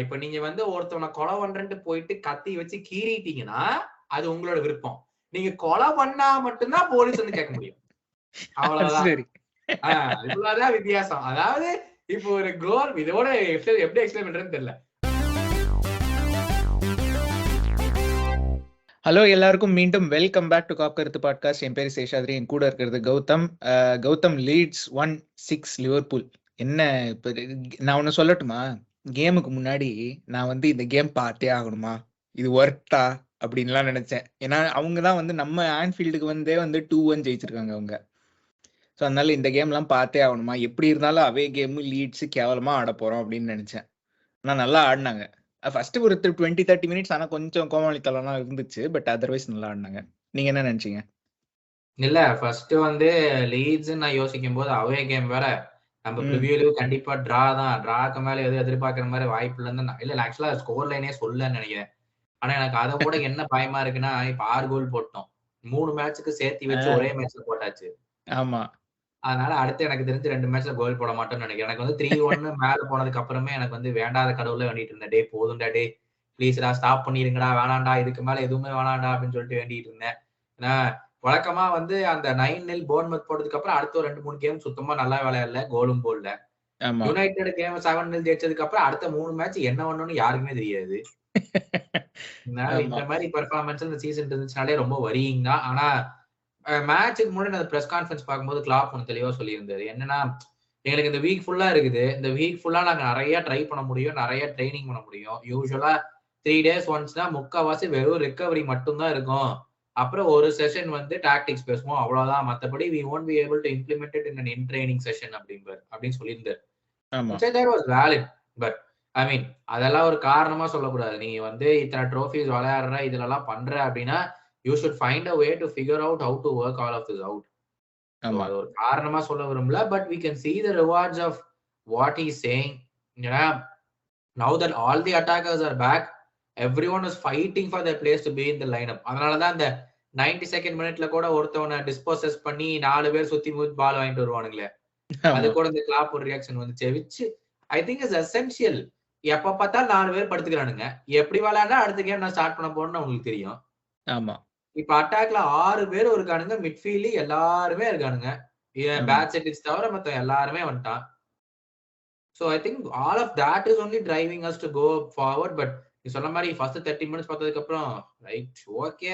இப்ப நீங்க வந்து ஒருத்தவனை கொலை பண்றேன்ட்டு போயிட்டு கத்தி வச்சு கீறிட்டீங்கன்னா அது உங்களோட விருப்பம். நீங்க கொலை பண்ணா மட்டும்தான் போலீஸ் வந்து கேட்க முடியும். அவ்வளவுதான். இவ்வளவுதான் வித்தியாசம். அதாவது இப்போ ஒரு கோல் இதோட எப்படி எக்ஸ்பிளைன் பண்றேன்னு தெரியல. ஹலோ எல்லாருக்கும் மீண்டும் வெல்கம் பேக் டு காப் கருத்து பாட்காஸ்ட். என் பேர் சேஷாத்ரி, என் கூட இருக்கிறது கௌதம். Leads 1-6 Liverpool. என்ன இப்ப நான் ஒண்ணு சொல்லட்டுமா? கேமுக்கு முன்னாடி நான் வந்து இந்த கேம் பார்த்தே ஆகணுமா, இது ஒர்த்தா அப்படின்லாம் நினைச்சேன். ஏன்னா அவங்க தான் வந்து நம்ம ஆன்ஃபீல்டுக்கு வந்து 2-1 ஜெயிச்சிருக்காங்க அவங்க. ஸோ அதனால இந்த கேம்லாம் பார்த்தே ஆகணுமா, எப்படி இருந்தாலும் அவே கேமு லீட்ஸ் கேவலமா ஆட போறோம் அப்படின்னு நினைச்சேன். ஆனால் நல்லா ஆடினாங்க. ஃபர்ஸ்ட் ஒரு 20-30 மினிட்ஸ் ஆனால் கொஞ்சம் கோமாளித்தலாம் இருந்துச்சு. பட் அதர்வைஸ் நல்லா ஆடினாங்க. நீங்க என்ன நினைச்சீங்க? இல்ல ஃபர்ஸ்ட் வந்து லீட்ஸ் நான் யோசிக்கும் போது அவே கேம் வேற, நம்ம ப்ரிவியூலயும் கண்டிப்பா டிரா தான். டிராக்கு மேல எதுவும் எதிர்பார்க்கிற மாதிரி வாய்ப்பு இல்லைன்னு இல்ல ஆக்சுவலா ஸ்கோர் லைனே சொல்லன்னு நினைக்கிறேன். ஆனா எனக்கு அதை கூட என்ன பயமா இருக்குன்னா, இப்ப 6 கோல் போட்டோம், 3 மேட்சுக்கு சேர்த்து வச்சு ஒரே மேட்ச்ல போட்டாச்சு. ஆமா, அதனால அடுத்து எனக்கு தெரிஞ்சு 2 மேட்ச்ல கோல் போட மாட்டோம்னு நினைக்கிறேன். எனக்கு வந்து 3-1 மேல போனதுக்கு அப்புறமே எனக்கு வந்து வேண்டாத கடவுள வேண்டிட்டு இருந்தேன். டே போதும்டா, டே ப்ளீஸ்டா ஸ்டாப் பண்ணிருங்கடா, வேணாண்டா, இதுக்கு மேல எதுவுமே வேணாண்டா அப்படின்னு சொல்லிட்டு வேண்டிட்டு இருந்தேன். ஏன்னா வழக்கமா வந்து அந்த 9-0 போர்ன்மவுத் போட்டதுக்கு அப்புறம் அடுத்த ஒரு 2-3 கேம் சுத்தமா நல்லா விளையாடல, கோலும் போடல. யுனைடெட் கேம் 7-0 ஜெயிச்சதுக்கு அப்புறம் அடுத்த 3 மேட்ச் என்ன பண்ணணும்னு யாருக்குமே தெரியாது. இந்த மாதிரி பெர்ஃபார்மன்ஸ் இந்த சீசன் இருந்துச்சுனாலே ரொம்ப வரியிங் தான். ஆனா மேட்சுக்கு முன்னாடி அந்த பிரஸ் கான்ஃபரன்ஸ் பார்க்கும்போது கிளாப் ஒன்று தெளிவா சொல்லியிருந்தாரு. என்னன்னா, எங்களுக்கு இந்த வீக் ஃபுல்லா இருக்குது, இந்த வீக் ஃபுல்லா நாங்க நிறைய ட்ரை பண்ண முடியும், நிறைய ட்ரைனிங் பண்ண முடியும். யூஸ்வலா 3 days ஒன்ஸ்னா முக்கால்வாசி வெறும் ரிகவரி மட்டும்தான் இருக்கும். அப்புறம் ஒரு செஷன் வந்து டாக்டிக்ஸ் பேசுவோம், அவ்வளவுதான். மத்தபடி we won't be able to implement it in an in training session அப்படின்னு சொல்லியிருந்தாரு. That was valid. But I mean அதெல்லாம் ஒரு காரணமா சொல்லக்கூடாது. நீங்க வந்து இத்தனை ட்ரோஃபிஸ் விளையாடுற, இதுலலாம் பண்ற அப்படின்னா you should find a way to figure out how to work all of this out. So அது ஒரு காரணமா சொல்ல விரும்பல. But we can see the rewards of what he's saying. Now that all the attackers are back, everyone is fighting for their place to be in the lineup. அதனாலதான் இந்த 92nd மினிட்ல கூட ஒருத்தவனை disposes பண்ணி 4 பேர் சுத்தி பால் வாங்கிட்டு வருவானுங்களே, அது கூட இந்த கிளாப் ஒரு ரியாக்ஷன் வந்துச்சு, which I think is essential. எப்ப பார்த்தாலும் 4 பேர் படுத்துக்கிறானுங்க, எப்படி விளையாண்டா அடுத்த கேம் நான் ஸ்டார்ட் பண்ண போறேன்னு உங்களுக்கு தெரியும். ஆமா, இப்ப அட்டாக்ல 6 பேர் இருக்கானுங்க, மிட்ஃபீல்ட்ல எல்லாருமே இருக்கானுங்க, பேட் செட்டிஸ் தவிர மத்த எல்லாருமே வந்துட்டான். So I think all of that is only driving us to go forward. But நீ சொன்ன மாதிரி ஃபர்ஸ்ட் 30 மினிட்ஸ் பார்த்ததுக்கு அப்புறம் ரைட் ஓகே,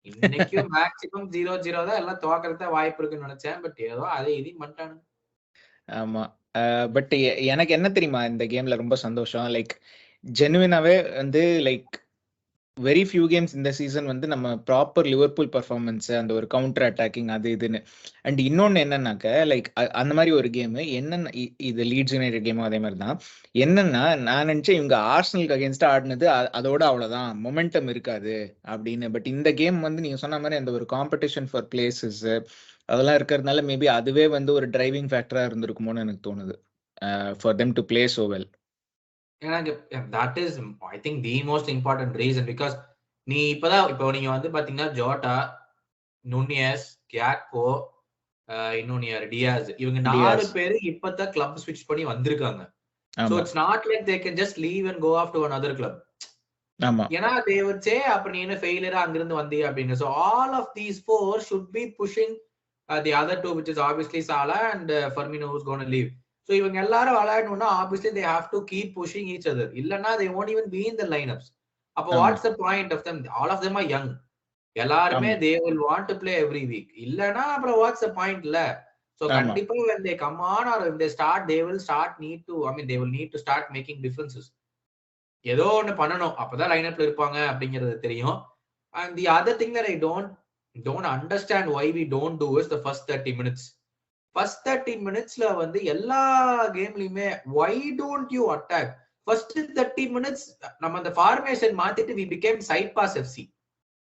இன்னைக்கு மேக்ஸிமம் 0-0 தான், எல்லாம் துவக்கிறத வாய்ப்பு இருக்குன்னு நினைச்சேன். பட் ஏதோ அதே இதையும் பண்ணிட்டானுங்க. ஆமா, பட் எனக்கு என்ன தெரியுமா இந்த கேம்ல ரொம்ப சந்தோஷம், லைக் ஜெனுவினாவே வந்து லைக் வெரி ஃபியூ கேம்ஸ் இந்த சீசன் வந்து நம்ம ப்ராப்பர் லிவர்பூல் பர்ஃபார்மன்ஸ், அந்த ஒரு கவுண்டர் அட்டாக்கிங் அது இதுன்னு. அண்ட் இன்னொன்று என்னன்னாக்க லைக் அந்த மாதிரி ஒரு கேமு என்னென்ன, இது லீட்ஸ் யுனைடெட் கேமும் அதே மாதிரி தான். என்னன்னா நான் நினச்சேன் இவங்க ஆர்சனலுக்கு அகேன்ஸ்டாக ஆடினது அதோட அவ்வளோதான், மொமெண்டம் இருக்காது அப்படின்னு. பட் இந்த கேம் வந்து நீங்கள் சொன்ன மாதிரி அந்த ஒரு காம்படிஷன் ஃபார் பிளேசஸ் அதெல்லாம் இருக்கிறதுனால மேபி அதுவே வந்து ஒரு டிரைவிங் ஃபேக்டராக இருந்திருக்குமோன்னு எனக்கு தோணுது, for them to play so well. That is I think the most important reason, because இப்போ நீங்க வந்து பாத்தீங்கன்னா ஜோட்டா, நுனியஸ், கேக்போ, இன்னொன்னு யாரு, டியாஸ், இவங்க 4 பேரு இப்பதான் கிளப் ஸ்விட்ச் பண்ணி வந்திருக்காங்க. So it's not like they can just leave and go off to another club. ஏன்னா they would say அப்ப நீ என்ன ஃபெயிலியரா அங்கிருந்து வந்தீங்க அப்படின்னு. So all of these 4 should be pushing the other 2, which is obviously Salah and Firmino, who's going to leave. So இவங்க எல்லாரும் விளையாடணும்னா obviously they have to keep pushing each other. இல்லன்னா they won't even be in the lineups. அப்போ what's the point of them? All of them are young. எல்லாருமே they will want to play every week. இல்லன்னா அப்புறம் what's the point இல்ல? So கண்டிப்பா when they come on or when they start, they will need to start making differences. ஏதோ ஒண்ணு பண்ணணும், அப்பதான் லைனப்ல இருப்பாங்க அப்படிங்கிறது தெரியும். And the other thing that I don't understand why we don't do is the first 30 minutes. First 30 மினிட்ஸ்ல வந்து எல்லா கேம்லயுமே why don't you attack? First 30 minutes நம்ம அந்த ஃபார்மேஷன் மாத்திட்டு we became side pass FC.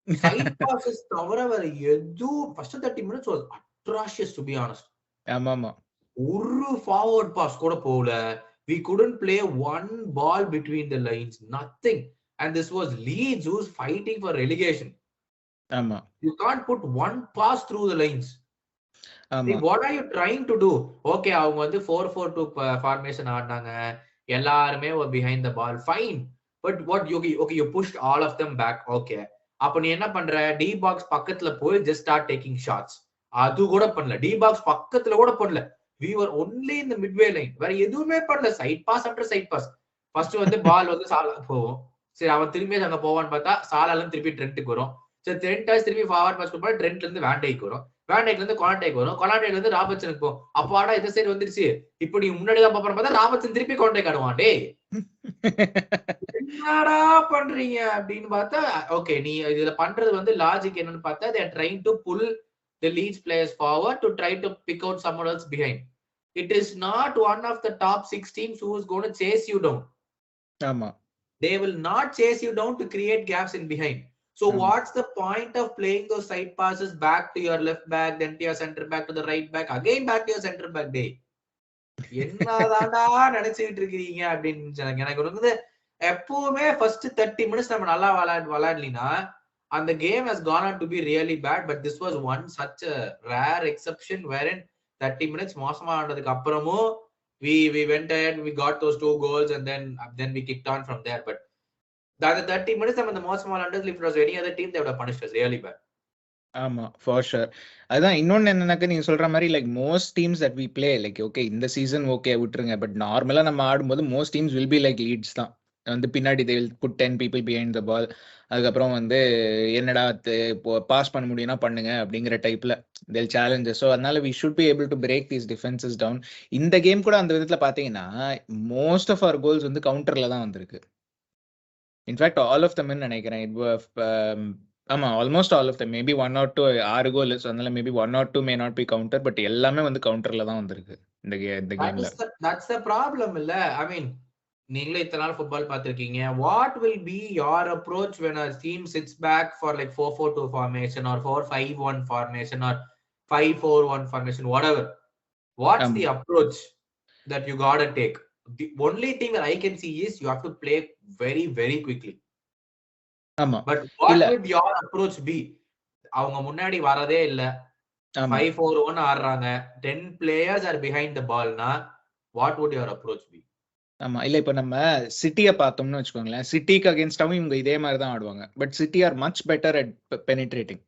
Side passes தவிர வேற எதுவும் first 30 minutes was atrocious, to be honest. ஆமாமா, ஒரு ஃபார்வர்ட் பாஸ் கூட போகல. We couldn't play one ball between the lines, nothing. And this was Leeds who's fighting for relegation. ஆமா, you can't put one pass through the lines. What are you trying to do? Okay, அவங்க வந்து 4-4-2 formation ஆடினாங்க, எல்லாருமே were behind the ball, fine. But what okay, you pushed all of them back, okay. அப்ப நீ என்ன பண்ற, D box பக்கத்துல போய் just start taking shots. அது கூட பண்ணல, டி பாக்ஸ் பக்கத்துல கூட பண்ணல. we were only in the midway line, வேற எதுவுமே பண்ணல. Side pass after side pass. First வந்து பால் வந்து சாலா போகும், சரி அவன் திரும்பி அங்க போவான்னு பார்த்தா சாலால திருப்பி ட்ரெண்ட்டுக்கு வரும். சரி ட்ரெண்ட் திரும்பி ஃபார்வர்ட் பாஸ் கொடுப்பா, ட்ரெண்ட்ல இருந்து வேண்டைக்கு வரும், வேண்டைக்கு இருந்து கொனாட்டேக்கு வரும், கொனாட்டேக்கு வந்து ராபர்ட்சனுக்கு போகும். அப்பாடா இந்த சைடு வந்துருச்சு, இப்ப நீ முன்னாடி தான் பாப்பறேன் பார்த்தா ராபர்ட்சன் திருப்பி கொனாட்டேக் ஆடுவான். டேய் என்னடா பண்றீங்க அப்படின்னு பார்த்தா, ஓகே நீ இதுல பண்றது வந்து லாஜிக் என்னன்னு பார்த்தா they are trying to pull the Leeds players forward to try to pick out someone else behind. It is not one of the top 6 teams who is going to chase you down. ஆமா, they will not chase you down to create gaps in behind. So what's the point of playing those side passes back to your left back, then to your center back, to the right back, again back to your center back? Day என்னதான்டா நினைச்சுக்கிட்டு இருக்கீங்க அப்படின்னு எனக்கு வந்து எப்பவுமே first 30 minutes நம்ம நல்லா விளையாடலினா அந்த game has gone on to be really bad, but this was one such a rare exception wherein 30 minutes மோசமா ஆனதுக்கு அப்புறமும் we went ahead, we got those 2 goals and then we kicked on from there. But the 30 minutes நம்ம the மோசமா விளையாண்டது, if it was any other team they would have punished us really bad. ஆமா, for sure. அதான் இன்னொன்னு என்னன்னாக்க, நீங்க சொல்ற மாதிரி like most teams that we play like okay இந்த சீசன் ஓகே விட்டுருங்க, பட் நார்மலா நம்ம ஆடும்போது most teams will be like leads தான். வந்து பின்னாடி they will put 10 people behind the ball. அதுக்கப்புறம் வந்து என்னடா பாஸ் பண்ண முடியும்னா பண்ணுங்க அப்படிங்கிற டைப்ல தேல் சேலஞ்சஸ். ஸோ அதனால we should be able to break these defences down. இந்த கேம் கூட அந்த விதத்துல பாத்தீங்கன்னா மோஸ்ட் ஆஃப் அவர் கோல்ஸ் வந்து கவுண்டர்ல தான் வந்திருக்கு. இன்ஃபேக்ட் ஆல் ஆஃப் தம்னு நினைக்கிறேன். ஆமா, almost all of them. Maybe 1 or 2 6 goal, அதனால maybe 1 or 2 may not be counter, but எல்லாமே வந்து கவுண்டர்ல தான் வந்திருக்கு இந்த கேம்ல. That's the problem இல்ல. I mean நீங்களே இத்தனை நாள் ஃபுட்பால் பார்த்திருக்கீங்க. What will be your approach when a team sits back for like 4-4-2 formation or 4-5-1 formation or 5-4-1 formation, whatever? What's the approach that you gotta take? The only thing that I can see is you have to play very very quickly. ஆமா, but what would your approach be? அவங்க முன்னாடி வரதே இல்ல, 5-4-1 ஆடுறாங்க, 10 players are behind the ball na, what would your approach be? ஆமா, இல்ல இப்ப நம்ம சிட்டியை பார்த்தோம்னு வச்சுக்கோங்களேன், சிட்டிக்கு அகேன்ஸ்டாவும் இவங்க இதே மாதிரி தான் ஆடுவாங்க. But city are much better at penetrating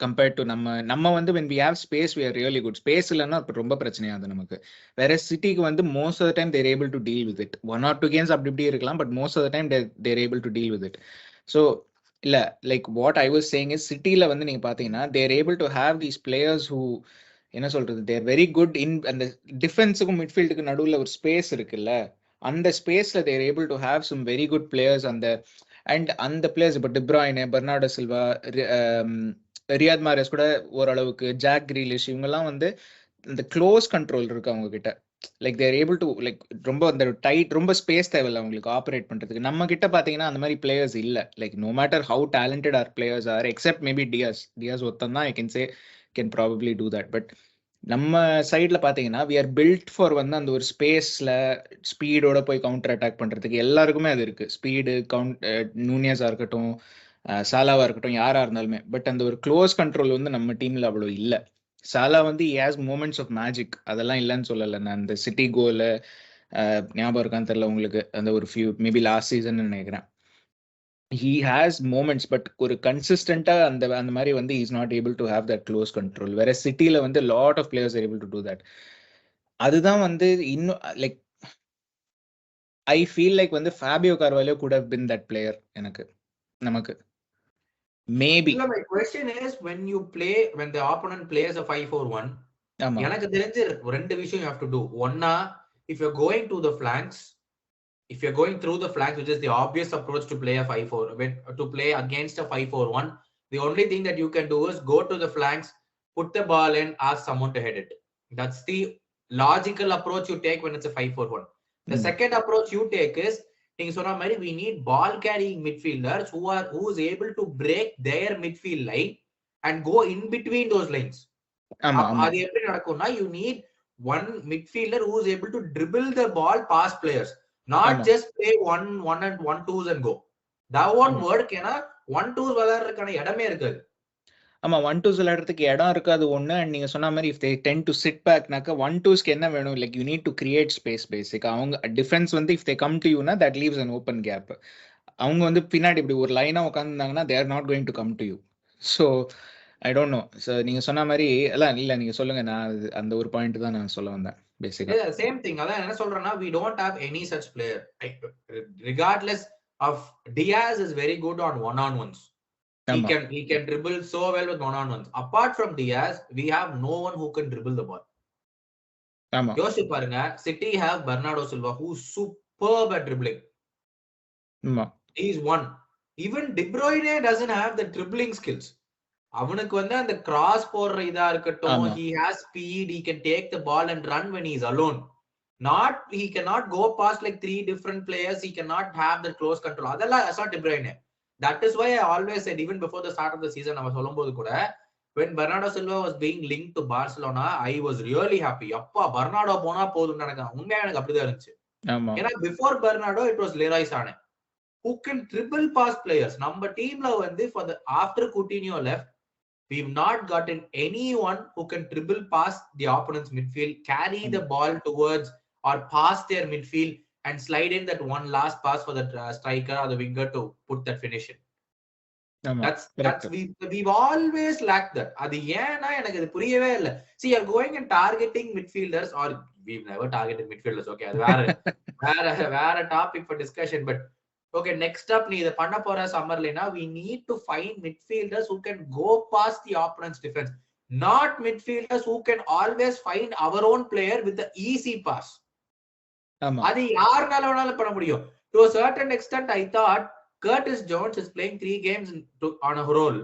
compared to நம்ம வந்து when we have space we are really good. Space இல்லைன்னா ரொம்ப பிரச்சனையாது நமக்கு. வேற சிட்டிக்கு வந்து most of the time they're able to deal with it. 1 or 2 games அப்படி இப்படி இருக்கலாம், but most of the time they're able to deal with it. So இல்ல like what I was saying is, சிட்டில வந்து நீங்க பாத்தீங்கன்னா they're able to have these players who என்ன சொல்றது, தேர் வெரி குட் இன் அந்த டிஃபென்ஸுக்கும் மிட்ஃபீல்டுக்கு நடுவில் ஒரு ஸ்பேஸ் இருக்குல்ல, அந்த ஸ்பேஸ்ல they're able to have some very good players. அந்த பிளேயர்ஸ் இப்போ De Bruyne, Bernardo Silva, Riyad Mahrez கூட ஓரளவுக்கு, ஜாக் கிரீலிஷ், இவங்கெல்லாம் வந்து இந்த க்ளோஸ் கண்ட்ரோல் இருக்கு அவங்க கிட்ட. Like they're able to like ரொம்ப அந்த டைட், ரொம்ப ஸ்பேஸ் தேவையில்லை அவங்களுக்கு ஆப்ரேட் பண்றதுக்கு. நம்ம கிட்ட பாத்தீங்கன்னா அந்த மாதிரி பிளேயர்ஸ் இல்ல. Like no matter how talented are players are, except maybe Diaz ஒருத்தன் தான் I can say can probably do that. But நம்ம சைட்ல பாத்தீங்கன்னா வி ஆர் பில்ட் ஃபார் வந்து அந்த ஒரு ஸ்பேஸ்ல ஸ்பீடோட போய் கவுண்டர் அட்டாக் பண்றதுக்கு எல்லாருக்குமே அது இருக்கு. ஸ்பீடு, நூனியஸா இருக்கட்டும், சாலாவா இருக்கட்டும், யாரா இருந்தாலுமே. பட் அந்த ஒரு க்ளோஸ் கண்ட்ரோல் வந்து நம்ம டீம்ல அவ்வளவு இல்லை. சாலா வந்து ஹேஸ் மூமெண்ட்ஸ் ஆஃப் மேஜிக், அதெல்லாம் இல்லைன்னு சொல்லலை. நான் அந்த சிட்டி கோல ஞாபகம் இருக்கான்னு தெரியல உங்களுக்கு, அந்த ஒரு ஃபியூ மேபி லாஸ்ட் சீசன் நினைக்கிறேன். he has moments, but ஒரு கன்சிஸ்டண்டா அந்த மாதிரி வந்து he is not able to have that close control. whereas சிட்டில வந்து lot of players are able to do that. அதுதான் வந்து இன்னும் லைக் I feel like வந்து Fabio Carvalho could have been that player நமக்கு maybe. No, my question is when the opponent plays a 5-4-1, எனக்கு தெரிஞ்சு ரெண்டு விஷயம் you have to do. One, if you're going to the flanks, if you're going through the flanks, which is the obvious approach to play a 5-4, to play against a 5-4-1, the only thing that you can do is go to the flanks, put the ball in, ask someone to head it. That's the logical approach you take when it's a 5-4-1. The second approach you take is, நீங்க சொன்ன மாதிரி we need ball carrying midfielders who is able to break their midfield line and go in between those lines. அது எப்படி நடக்கும்னா, you need one midfielder who is able to dribble the ball past players, not just play one and 1-2s and go. That won't work. ஏன்னா 1-2s விளையாடுறதுக்கான இடமே இருக்காது. ஆமா 1-2s விளையாடுறதுக்கு இடம் இருக்காது ஒண்ணு. அண்ட் நீங்க சொன்ன மாதிரி if they tend to sit பேக்னாக்க 1-2ஸ்க்கு என்ன வேணும், like you need to create space. பேசிக்கா அவங்க டிஃபென்ஸ் வந்து இஃப் தே கம் டு யூனா that leaves an open gap. அவங்க வந்து பின்னாடி இப்படி ஒரு லைனா உட்காந்துருந்தாங்கன்னா they are not going to come to you. So I don't know. So நீங்க சொன்ன மாதிரி எல்லாம் இல்ல, நீங்க சொல்லுங்க. நான் அந்த ஒரு பாயிண்ட் தான் நான் சொல்ல வந்தேன் பேசிக்கா. Same thing. அதான் என்ன சொல்றேன்னா, we don't have any such player. Regardless of Diaz is very good on one-on-ones. He can dribble so well with one-on-ones. Apart from Diaz, we have no one who can dribble the ball. யோசிச்சு பாருங்க, City have Bernardo Silva who is superb at dribbling. He is one. Even De Bruyne doesn't have the dribbling skills. அவனுக்கு வந்து அந்த cross போடுற இதா இருக்கட்டும், he has speed, he can take the ball and run when he is alone. He cannot go past like 3 different players, he cannot have the close control. அதெல்லாம் that's not De Bruyne. That is why I always said, even before the start of the season, நம்ம சொல்லும்போது கூட, when Bernardo Silva was being linked to Barcelona, I was really happy. அப்பா பர்னாடோ போனா போதும்னு நினைக்கிறேன். உண்மையா எனக்கு அப்படிதான் இருந்துச்சு. ஏன்னா before Bernardo it was Leroy Sané who can dribble past players. நம்ம டீம்ல வந்து for the after Coutinho left, we've not gotten anyone who can dribble past the opponent's midfield, carry the ball towards or pass their midfield and slide in that one last pass for the striker or the winger to put that finish in. That's we've always lacked that. அது ஏன்னா எனக்கு இது புரியவே இல்ல. See, you're going and targeting midfielders, or we've never targeted midfielders. Okay, அது வேற topic for discussion. But okay, next up நீ இத பண்ண போற சம்மர்லனா, we need to find midfielders who can go past the opponent's defense, not midfielders who can always find our own player with the easy pass. அது யாருனால வேணாலும் பண்ண முடியும். To a certain extent, I thought Curtis Jones is playing 3 games on a roll.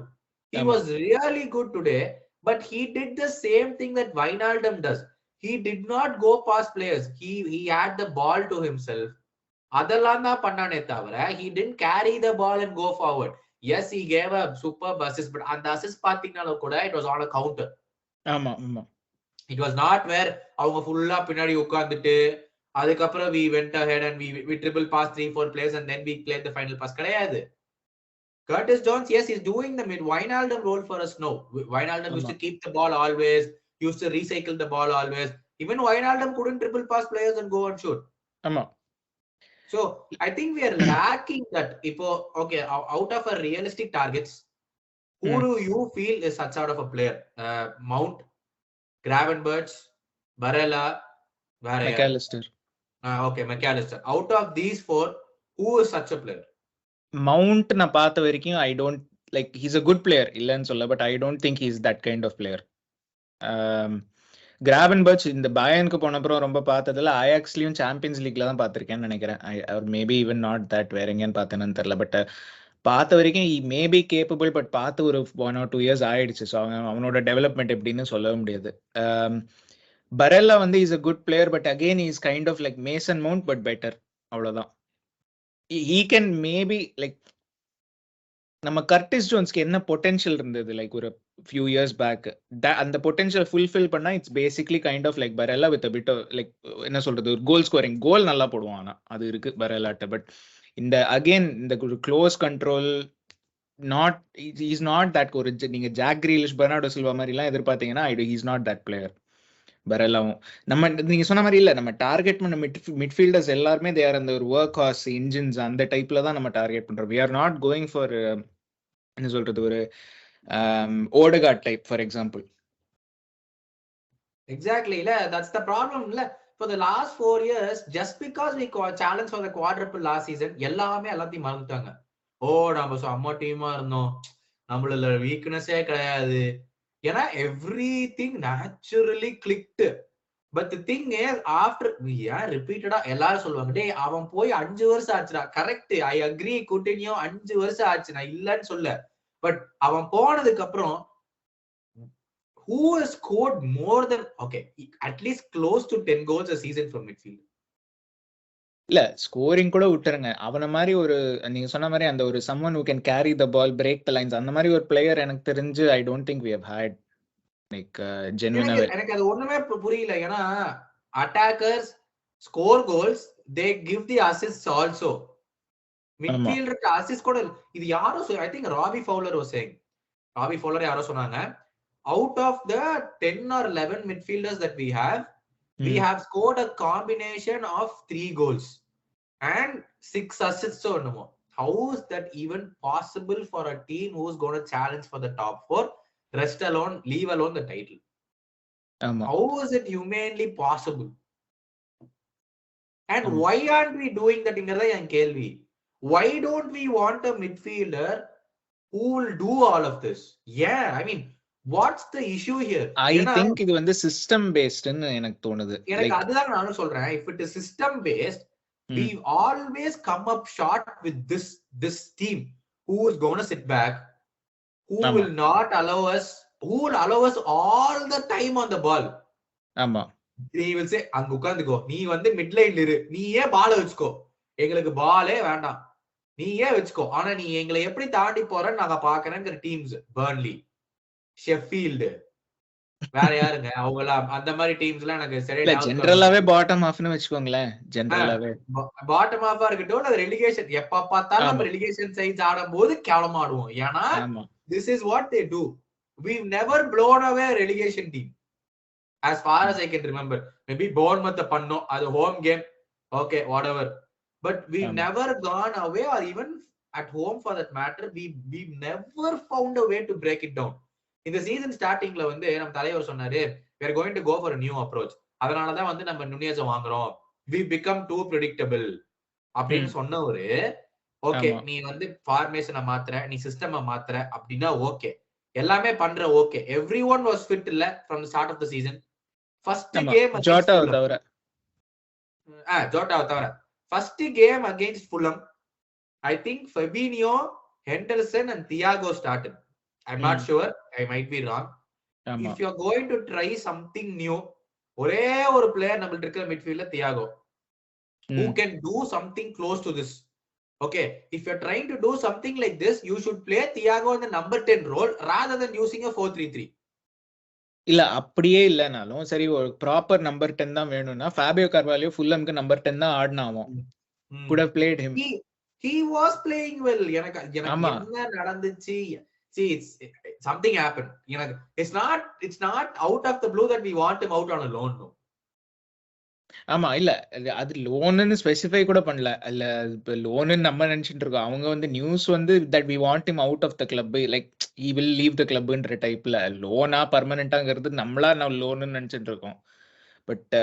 He was really good today, but he did the same thing that Wijnaldum does. He did not go past players. He had the ball to himself. அதெல்லாம் தான் பண்ணானே தவிர he didn't carry the ball and go forward. Yes, he gave a superb assist, but அந்த assist பாத்தீங்கனால கூட it was on a counter. ஆமா. It was not where அவங்க ஃபுல்லா பின்னாடி உட்கார்ந்துட்டு அதுக்கப்புறம் we went ahead and we dribble past 3-4 players and then we played the final pass. கிடையாது. Curtis Jones, yes, he's doing the Wijnaldum role for us now. Wijnaldum used to keep the ball always, used to recycle the ball always. Even Wijnaldum couldn't dribble past players and go and shoot. So I think we are lacking that. Okay, out of our realistic targets, who do you feel is such sort of a player? Mount, Gravenberch, Barella, McAllister. Okay, McAllister. Out of these 4, who is such a player? Mount na paatha varaikkum I don't like, he's a good player illan solla, but I don't think he's that kind of player. Gravenberch இந்த பயனுக்கு போன அப்புறம் ரொம்ப பார்த்ததுல அயாக்ஸ்லயும் champions லீக்ல தான் பார்த்திருக்கேன்னு நினைக்கிறேன். or maybe even not that, வேற எங்கேன்னு பார்த்தேன்னு தெரியல. பட் பார்த்த வரைக்கும் he may be capable, but பார்த்து ஒரு 1 or 2 years ஆயிடுச்சு. ஸோ அவனோட டெவலப்மெண்ட் எப்படின்னு சொல்லவே முடியாது. பரெல்லா வந்து is a good player, but again he is kind of like Mason Mount but better. அவ்வளவுதான். he can maybe like, நம்ம கர்டிஸ் ஜோன்ஸ்க்கு என்ன பொட்டன்ஷியல் இருந்தது லைக் ஒரு ஃபியூ இயர்ஸ் பேக், அந்த பொட்டன்ஷியல் ஃபுல்ஃபில் பண்ணா it's basically kind of like Barella with a bit of like என்ன சொல்றது, ஒரு கோல் ஸ்கோரிங், கோல் நல்லா போடுவான். ஆனா அது இருக்கு பரெல்லாட்ட. பட் இந்த அகைன் இந்த close control not, is not that. ஒரு நீங்க ஜாக் கிரீலிஷ், பெர்னார்டோ சில்வா மாதிரி எல்லாம் எதிர்பார்த்தீங்கன்னா இஸ் நாட் தட் பிளேயர். பரெல்லாவும் நம்ம நீங்க சொன்ன மாதிரி இல்ல, நம்ம டார்கெட் பண்ண மிட்ஃபீல்டர்ஸ் எல்லாருமே தே ஆர் அந்த ஒரு ஒர்க் ஹார்ஸ் இன்ஜின்ஸ், அந்த டைப்ல தான் நம்ம டார்கெட் பண்றோம். We are not going for என்ன சொல்றது, ஒரு Odegaard type for example. Exactly, இல்ல that's the problem. இல்ல for the last 4 years, just because we challenged for the quadruple last season, எல்லாத்தையும் மறந்துட்டாங்க. நம்ம செம்ம டீமா இருந்தோம், நம்மள வீக்னஸே கிடையாது. ஏன்னா everything naturally clicked. But the thing is, after repeatedா எல்லாரும் சொல்லுவாங்க, டேய் அவன் போய் 5 வருஷம் ஆச்சுடா. கரெக்ட், ஐ அக்ரி, Coutinho 5 வருஷம் ஆச்சு, நான் இல்லன்னு சொல்ல. பட் அவன் போனதுக்கு அப்புறம் who has scored more than at least close to 10 goals a season from midfield? இல்ல ஸ்கோரிங் கூட விட்டுருங்க, அவன மாதிரி ஒரு நீங்க சொன்ன மாதிரி அந்த ஒரு someone who can carry the ball, break the lines, அந்த மாதிரி ஒரு பிளேயர் எனக்கு தெரிஞ்சு I don't think we have had like genuine. எனக்கு அது ஒண்ணுமே புரியல. ஏன்னா attackers score goals, they give the assists also. Midfielder assist கூட இது யாரோ, I think Robbie Fowler was saying, rabi ஃபோலர் யாரோ சொன்னாங்க, out of the 10 or 11 midfielders that we have scored a combination of 3 goals and 6 assists or no more. How is that even possible for a team who's going to challenge for the top 4, rest alone, leave alone the title? How is it humanly possible? And why aren't we doing that? Inga yan kelvi. Why don't we want a midfielder who will do all of this? Yeah, I mean, what's the issue here? I think இது வந்து system based ன்னு எனக்கு தோணுது. எனக்கு அதுதான் நானும் சொல்றேன். If it is system based, we always come up short with this team who is going to sit back, who will not allow us, who will allow us all the time on the ball. ஆமா. He will say, அங்க உட்கார்ந்துக்கோ, நீ வந்து mid லைன்ல இரு, நீயே பால் வச்சுக்கோ, எங்களுக்கு பாலே வேண்டாம், நீயே வச்சுக்கோ, ஆனா நீ எங்களை எப்படி தாண்டி போறன்னு நாங்க பாக்குறேங்கிற டீம்ஸ். பர்ன்லி, ஷெஃபீல்டு, வேற யாருங்க அவங்கலாம், அந்த மாதிரி டீம்ஸ் எல்லாம் எனக்கு சரியா ஜெனரலாவே பாட்டம் ஆஃப்னு வெச்சுக்கோங்களேன். ஜெனரலாவே பாட்டம் ஆஃபா இருக்கட்டும், அது ரெலிகேஷன் எப்ப பார்த்தாலும் நம்ம ரெலிகேஷன் சைட்ஸ் ஆடும்போது கேவலமா ஆடுவோம். ஏன்னா this is what they do. We've never blown away a relegation team as far as I can remember. Maybe Bournemouth pannom, அது home game, okay, whatever, but we've never gone away, or even at home for that matter, we've never found a way to break it down. In the season starting la வந்து நம்ம தலைவர் சொன்னாரு, we are going to go for a new approach, அதனால தான் வந்து நம்ம நுனியஸை வாங்குறோம், we become too predictable அப்படின்னு சொன்னவரு. ஓகே, நீ வந்து ஃபார்மேஷனை மாத்துற, நீ சிஸ்டமை மாத்துற அப்படின்னா ஓகே, எல்லாமே பண்ற ஓகே. எவ்ரிஒன் வாஸ் ஃபிட் இல்ல from the start of the season. First game ஜோட்டாவை தவிர first game against Fulham, I think Fabinho, Henderson and Diogo started. I'm not sure, I might be wrong. If you're going to try something new, ஒரே ஒரு player நம்மள்ட்ட இருக்கிற மிட்ஃபீல்ட்ல Diogo, who can do something close to this. Okay, if you're trying to do something like this, you should play Diogo in the number 10 role rather than using a 4-3-3. இல்ல அப்படியே இல்லனாலும் சரி, ஒரு proper number 10 தான் வேணும்னா Fabio கார்வாலியோ ஃபுல்லம்க்கு number 10 தான் ஆடுனாவும். could have played him. He was playing well. எனக்கு என்ன நடந்துச்சு, see, it's something happened. It's not out of the blue that we want him out on a loan. No. ஆமா, இல்ல அது லோன்னு ஸ்பெசிஃபை கூட பண்ணல. இல்ல இப்ப லோன்னு நம்ம நினைச்சிட்டு இருக்கோம். அவங்க வந்து நியூஸ் வந்து that we want him out of the club, like he will leave the clubன்ற டைப்ல. லோனா பர்மனன்ட்டாங்கிறது நம்மளா லோன்னு நினைச்சிட்டு இருக்கோம். பட்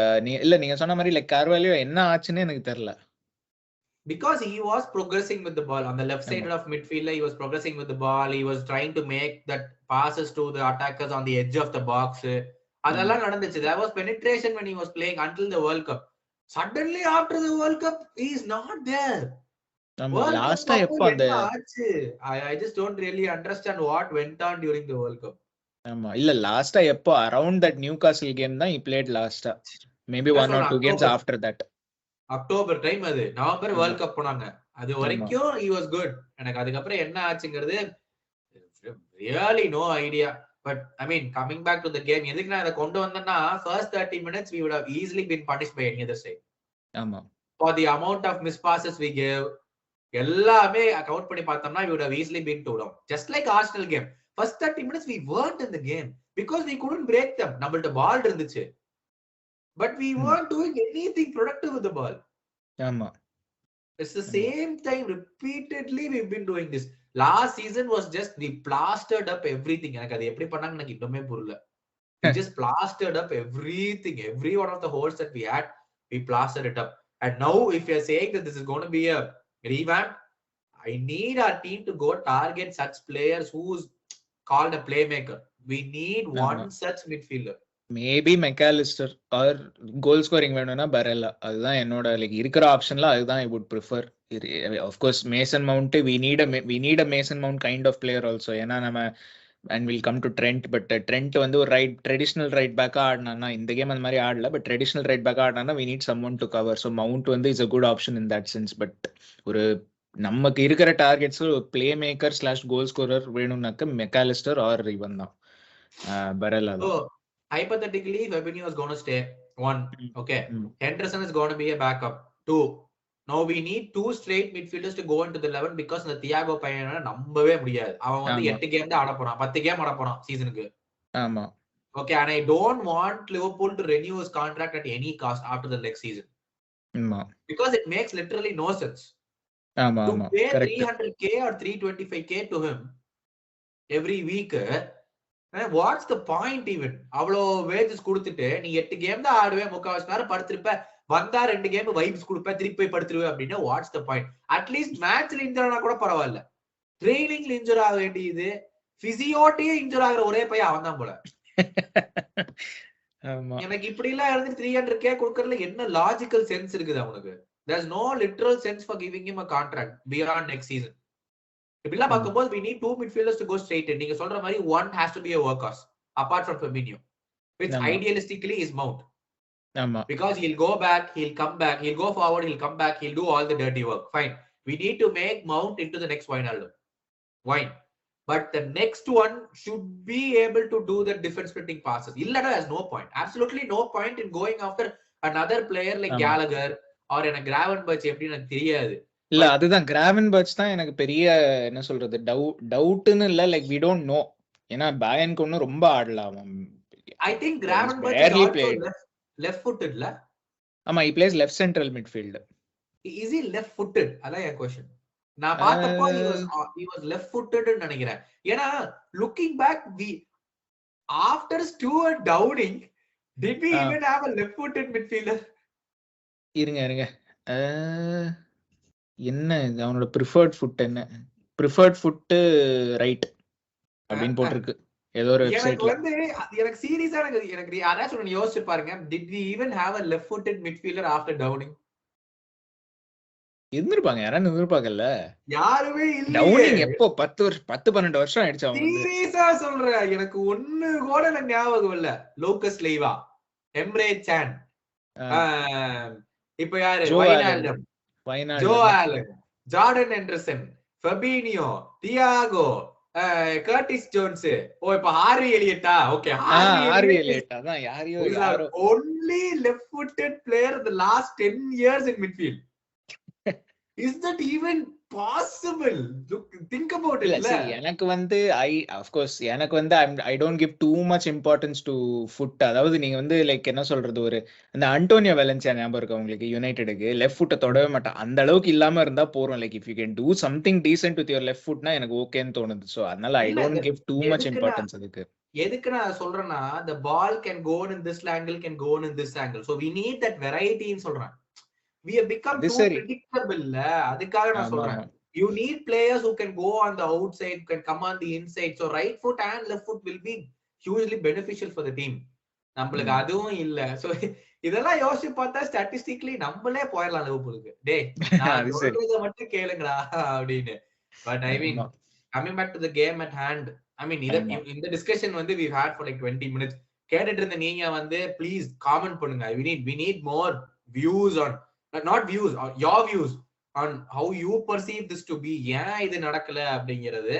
நீங்க சொன்ன மாதிரி லைக் கார்வாலியோ என்ன ஆச்சுன்னு எனக்கு தெரியல. Because he was progressing with the ball on the left side of midfield, he was progressing with the ball, he was trying to make that passes to the attackers on the edge of the box. அதெல்லாம் நடந்துச்சு. There was penetration when he was playing until the World Cup. Suddenly after the World Cup, he is not there. Last time எப்போ அந்த I just don't really understand what went on during the World Cup. ஆமா, இல்ல லாஸ்டா எப்போ around that Newcastle game தான் he played last. Maybe 1 or 2 games after that. October time, அது November world cup போனாங்க. அது வரைக்கும் he was good. எனக்கு அதுக்கு அப்புறம் என்ன ஆச்சுங்கிறது really no idea. But I mean, coming back to the game, எதுக்கு நான் இத கொண்டு வந்தேன்னா, first 30 minutes we would have easily been punished by any other side. ஆமா, for the amount of miss passes we gave, எல்லாமே count பண்ணி பார்த்தோம்னா we would have easily been 2 down. Just like Arsenal game, first 30 minutes we weren't in the game because we couldn't break them. நம்மள்ட்ட பால் இருந்துச்சு, but we weren't doing anything productive with the ball. ஆமா, it's the same time repeatedly we've been doing this. Last season was just we plastered up everything. எனக்கு அது எப்படி பண்ணாங்க எனக்கு இன்னுமே புரியல. We just plastered up everything, every one of the holes that we had, we plastered it up. And now if you're saying that this is going to be a revamp, I need our team to go target such players who's called a playmaker. We need one such midfielder. Maybe MacAllister or goal scoring வேணும்னா Barella. அதுதான் என்னோட like இருக்கிற ஆப்ஷன்ல அதுதான் I would prefer. Of course Mason Mount, we need a Mason Mount kind of player also. ஏன்னா நம்ம and we'll come to Trent, but Trent வந்து ஒரு ட்ரெடிஷனல் ரைட் பேக்கா ஆடினானா, இந்த கேம் அந்த மாதிரி ஆடல, பட் ட்ரெடிஷனல் ரைட் பேக்கா ஆடினானா we need someone to cover. So Mount வந்து is a good option in that sense. But ஒரு நமக்கு இருக்கிற targets playmaker / goal scorer வேணும்னாக்க மெக்காலிஸ்டர் ஆர் இவன் தான் பரெல்லா தான். Hypothetically, Fabinho is going to stay 1. Okay. Henderson is going to be a backup 2. Now we need 2 straight midfielders to go into the 11 because the Thiago பையனை நம்பவே முடியாது. அவன் வந்து 8 game தான் ஆட போறான், 10 கேம் ஆட போறான் சீசனுக்கு. ஆமா. Okay, and I don't want Liverpool to renew his contract at any cost after the next season. ஆமா. Because it makes literally no sense. ஆமா To ஆமா. pay Correct. 300k or 325k to him every week, what's the point even? அவ்வளோ wages கொடுத்துட்டு நீ 8 game தான் ஆடுவே, முக்காவாசி நேரம் படுத்திருப்ப, வந்தா 2 கேம் வைப்ஸ் கொடுப்ப, திருப்பி போய் படுத்துருவே அப்படின்னா வாட்ஸ் த பாயிண்ட்? அட்லீஸ்ட் மேட்ச்ல இன்ஜூர் ஆனா கூட பரவாயில்ல, ட்ரெயினிங்ல இன்ஜூர் ஆக வேண்டியது, பிசியோட்டே இன்ஜூர் ஆகிற ஒரே பையன் அவன் தான் போல. எனக்கு இப்படி எல்லாம் இருந்து 300k கொடுக்கறதுல என்ன லாஜிக்கல் சென்ஸ் இருக்குது அவனுக்கு? There's no literal sense for giving him a contract beyond next season. இப்படிலாம் பார்க்கும்போது we need 2 midfielders to go straight in. நீங்க சொல்ற மாதிரி one has to be a workhorse apart from Fabinho, which idealistically is Mount. Because he'll go back, he'll come back, he'll go forward, he'll come back, he'll do all the dirty work. Fine. We need to make Mount into the next Wijnaldum. Wine. But the next one should be able to do the difference splitting passes. Illada has no point. Absolutely no point in going after another player like Gallagher or in a Gravenberch எப்படி எனக்கு தெரியாது. இல்ல அதுதான் Gravenberch தான் எனக்கு பெரிய என்ன சொல்றது டவுட்னு இல்ல, லைக் we don't know. ஏன்னா பயனுக்கு ஒன்னும் ரொம்ப ஆடலாம். I think Gravenberch is also left footed la. ஆமா, he plays left central midfield. Is he left footed? அதான் என் question. நான் பார்த்தப்போ he was left footed ன்னு நினைக்கிறேன். ஏன்னா looking back, we after Stuart Downing did we even have a left footed midfielder? இருங்க என்ன அவனோட preferred foot என்ன? preferred foot right அப்படினு போட்டுருக்கு ஏதோ ஒரு வெப்சைட்ல. எனக்கு சீரியஸா எனக்கு அதான் சொல்றேன், யோசிச்சு பாருங்க, did we even have a left footed midfielder after Downing? இருந்திருப்பாங்க, யாராவது இருந்திருப்பாங்கல்ல. யாருமே இல்ல. டவுனிங் எப்போ 10-12 வருஷம் ஆயிடுச்சு அவன். சீரியஸா சொல்றேன், எனக்கு ஒண்ணு கூட எனக்கு ஞாபகம் இல்ல. லூக்கஸ் லைவா, எம்ரே சான், இப்ப யாரு, Wijnaldum, Joe Allen, Jordan Henderson, Fabinho, Thiago, Curtis Jones, இப்ப ஹார்வி எலியட்டா. ஓகே, ஹார்வி எலியட் அதான் யாரோ only left footed player in the last 10 years in midfield. Is that even possible? Look, think about it. எனக்கு வந்து I don't give too much importance to foot. அதாவது நீங்க வந்து like என்ன சொல்றது, ஒரு அந்த அன்டோனியோ வேலன்சியா ஞாபகம் இருக்கு உங்களுக்கு, யுனைட்டெடுக்கு லெஃப்ட் ஃபுட்டை தொடவே மாட்டான், அந்த அளவுக்கு இல்லாம இருந்தா போறோம். Like if you can do something decent with your left ஃபுட்னா எனக்கு ஓகேன்னு தோணுது. சோ அதனால I don't give too much importance அதுக்கு. எதுக்கு நான் சொல்றேன்னா, the ball can go in this angle, can go in this angle. So we need that variety ன்னு சொல்றேன். We have become too predictable. அதுக்காக நான் சொல்றேன், you need players who can go on the outside, can come on the inside. So right foot and left foot will be hugely beneficial for the team. நம்மளுக்கு அதுவும் இல்ல. So இதெல்லாம் யோசிச்சு பார்த்தா statistically நம்மளே போயிடலாம் லிவர்பூலுக்கு. டேய் நான் சொல்றத மட்டும் கேளுங்கடா அப்படின்னு. But I mean, coming back to the game at hand, I mean இந்த டிஸ்கஷன் வந்து we've had for like 20 minutes. கேட்டுட்டு இருந்த நீங்க வந்து ப்ளீஸ் காமெண்ட் பண்ணுங்க. we need more views on, not views, or your views on how you perceive this to be. ஏன் இது நடக்கல அப்படிங்கிறது.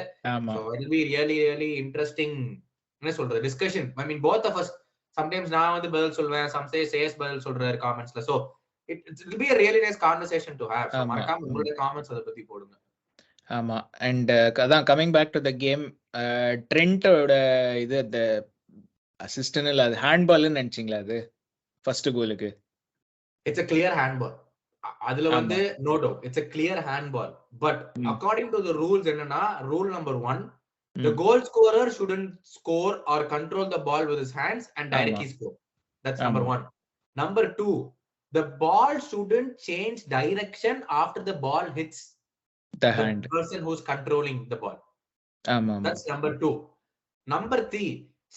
So it will be really interesting என்ன சொல்றது discussion. I mean both of us, sometimes நான் வந்து பதில் சொல்வேன், some says பதில் சொல்றாரு commentsல. So it will be a really nice conversation to have. So மறக்காம உங்களுடைய comments அத பத்தி போடுங்க. ஆமா, and அதான் coming back to the game, ட்ரெண்டோட இது the assistant இல்ல அது ஹேண்ட்பால்னு நினைச்சீங்களா? அது first கோலுக்கு it's a clear handball. அதுல வந்து no doubt it's a clear handball, but according to the rules என்னன்னா, rule number 1, the goal scorer shouldn't score or control the ball with his hands and directly score. That's number 1. Number 2, the ball shouldn't change direction after the ball hits the person who's controlling the ball. That's number 2. Number 3,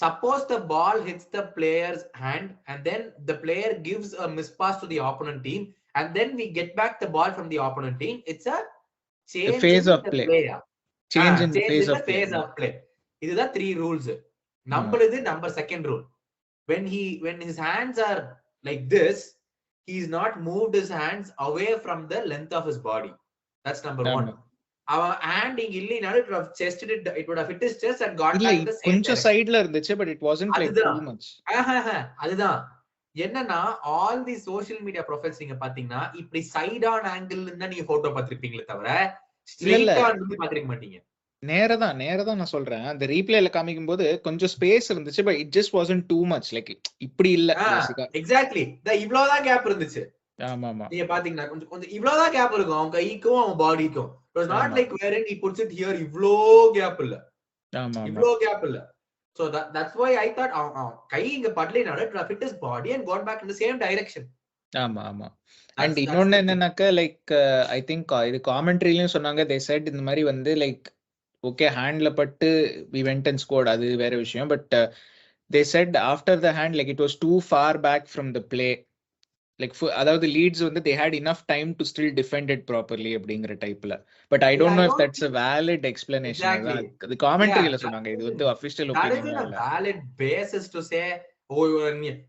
suppose the ball hits the player's hand and then the player gives a mispass to the opponent team and then we get back the ball from the opponent team, it's a change in phase of play. Change in phase of play. These are 3 rules. Number second rule, when his hands are like this, he's not moved his hands away from the length of his body. That's number 1. Our hand இல்லைனால it would have chested it, it would have hit his chest and got back the same கொஞ்சம் சைடுல இருந்துச்சு, but it wasn't like too much. அதுதான் என்னன்னா all the social media profiles நீங்க பாத்தீங்கன்னா இப்படி side on angle இருந்தா நீங்க போட்டோ பாத்திருப்பீங்களே தவிர ஸ்ட்ரெயிட் ஆன் இருந்து பாத்திருக்க மாட்டீங்க. நேரதான் நான் சொல்றேன். அந்த ரீப்ளேல காமிக்கும் போது கொஞ்சம் ஸ்பேஸ் இருந்துச்சு, but it just wasn't too much. Like இப்படி இல்ல பேசிக்கா. எக்ஸாக்ட்லி இவ்வளவுதான் கேப் இருந்துச்சு. ஆமா நீங்க பாத்தீங்கன்னா கொஞ்சம் இவ்வளவுதான் கேப் இருக்கும் அவன் கைக்கும் அவன் பாடிக்கும். It was not like where he puts it here இவ்ளோ கேப் இல்ல. இவ்ளோ கேப் இல்ல. So that's why I thought கை இங்க படலைனால fit his body and got back in the same direction. ஆமா. அண்ட் இன்னொன்னு என்னன்னாக்க லைக் ஐ திங்க் இது காமெண்ட்ரிலயும் சொன்னாங்க. they said இந்த மாதிரி வந்து லைக் ஓகே ஹேண்ட்ல பட்டு we went and scored, அது வேற விஷயம். But they said after the hand like it was too far back from the play. Like அதாவது லீட்ஸ் வந்து they had enough time to still defend it properly அப்படிங்கிற டைப்ல. But I don't know if that's a valid explanation. அது காமெண்ட்ரியில சொன்னாங்க. இது வந்து official opinion இல்ல. valid basis to say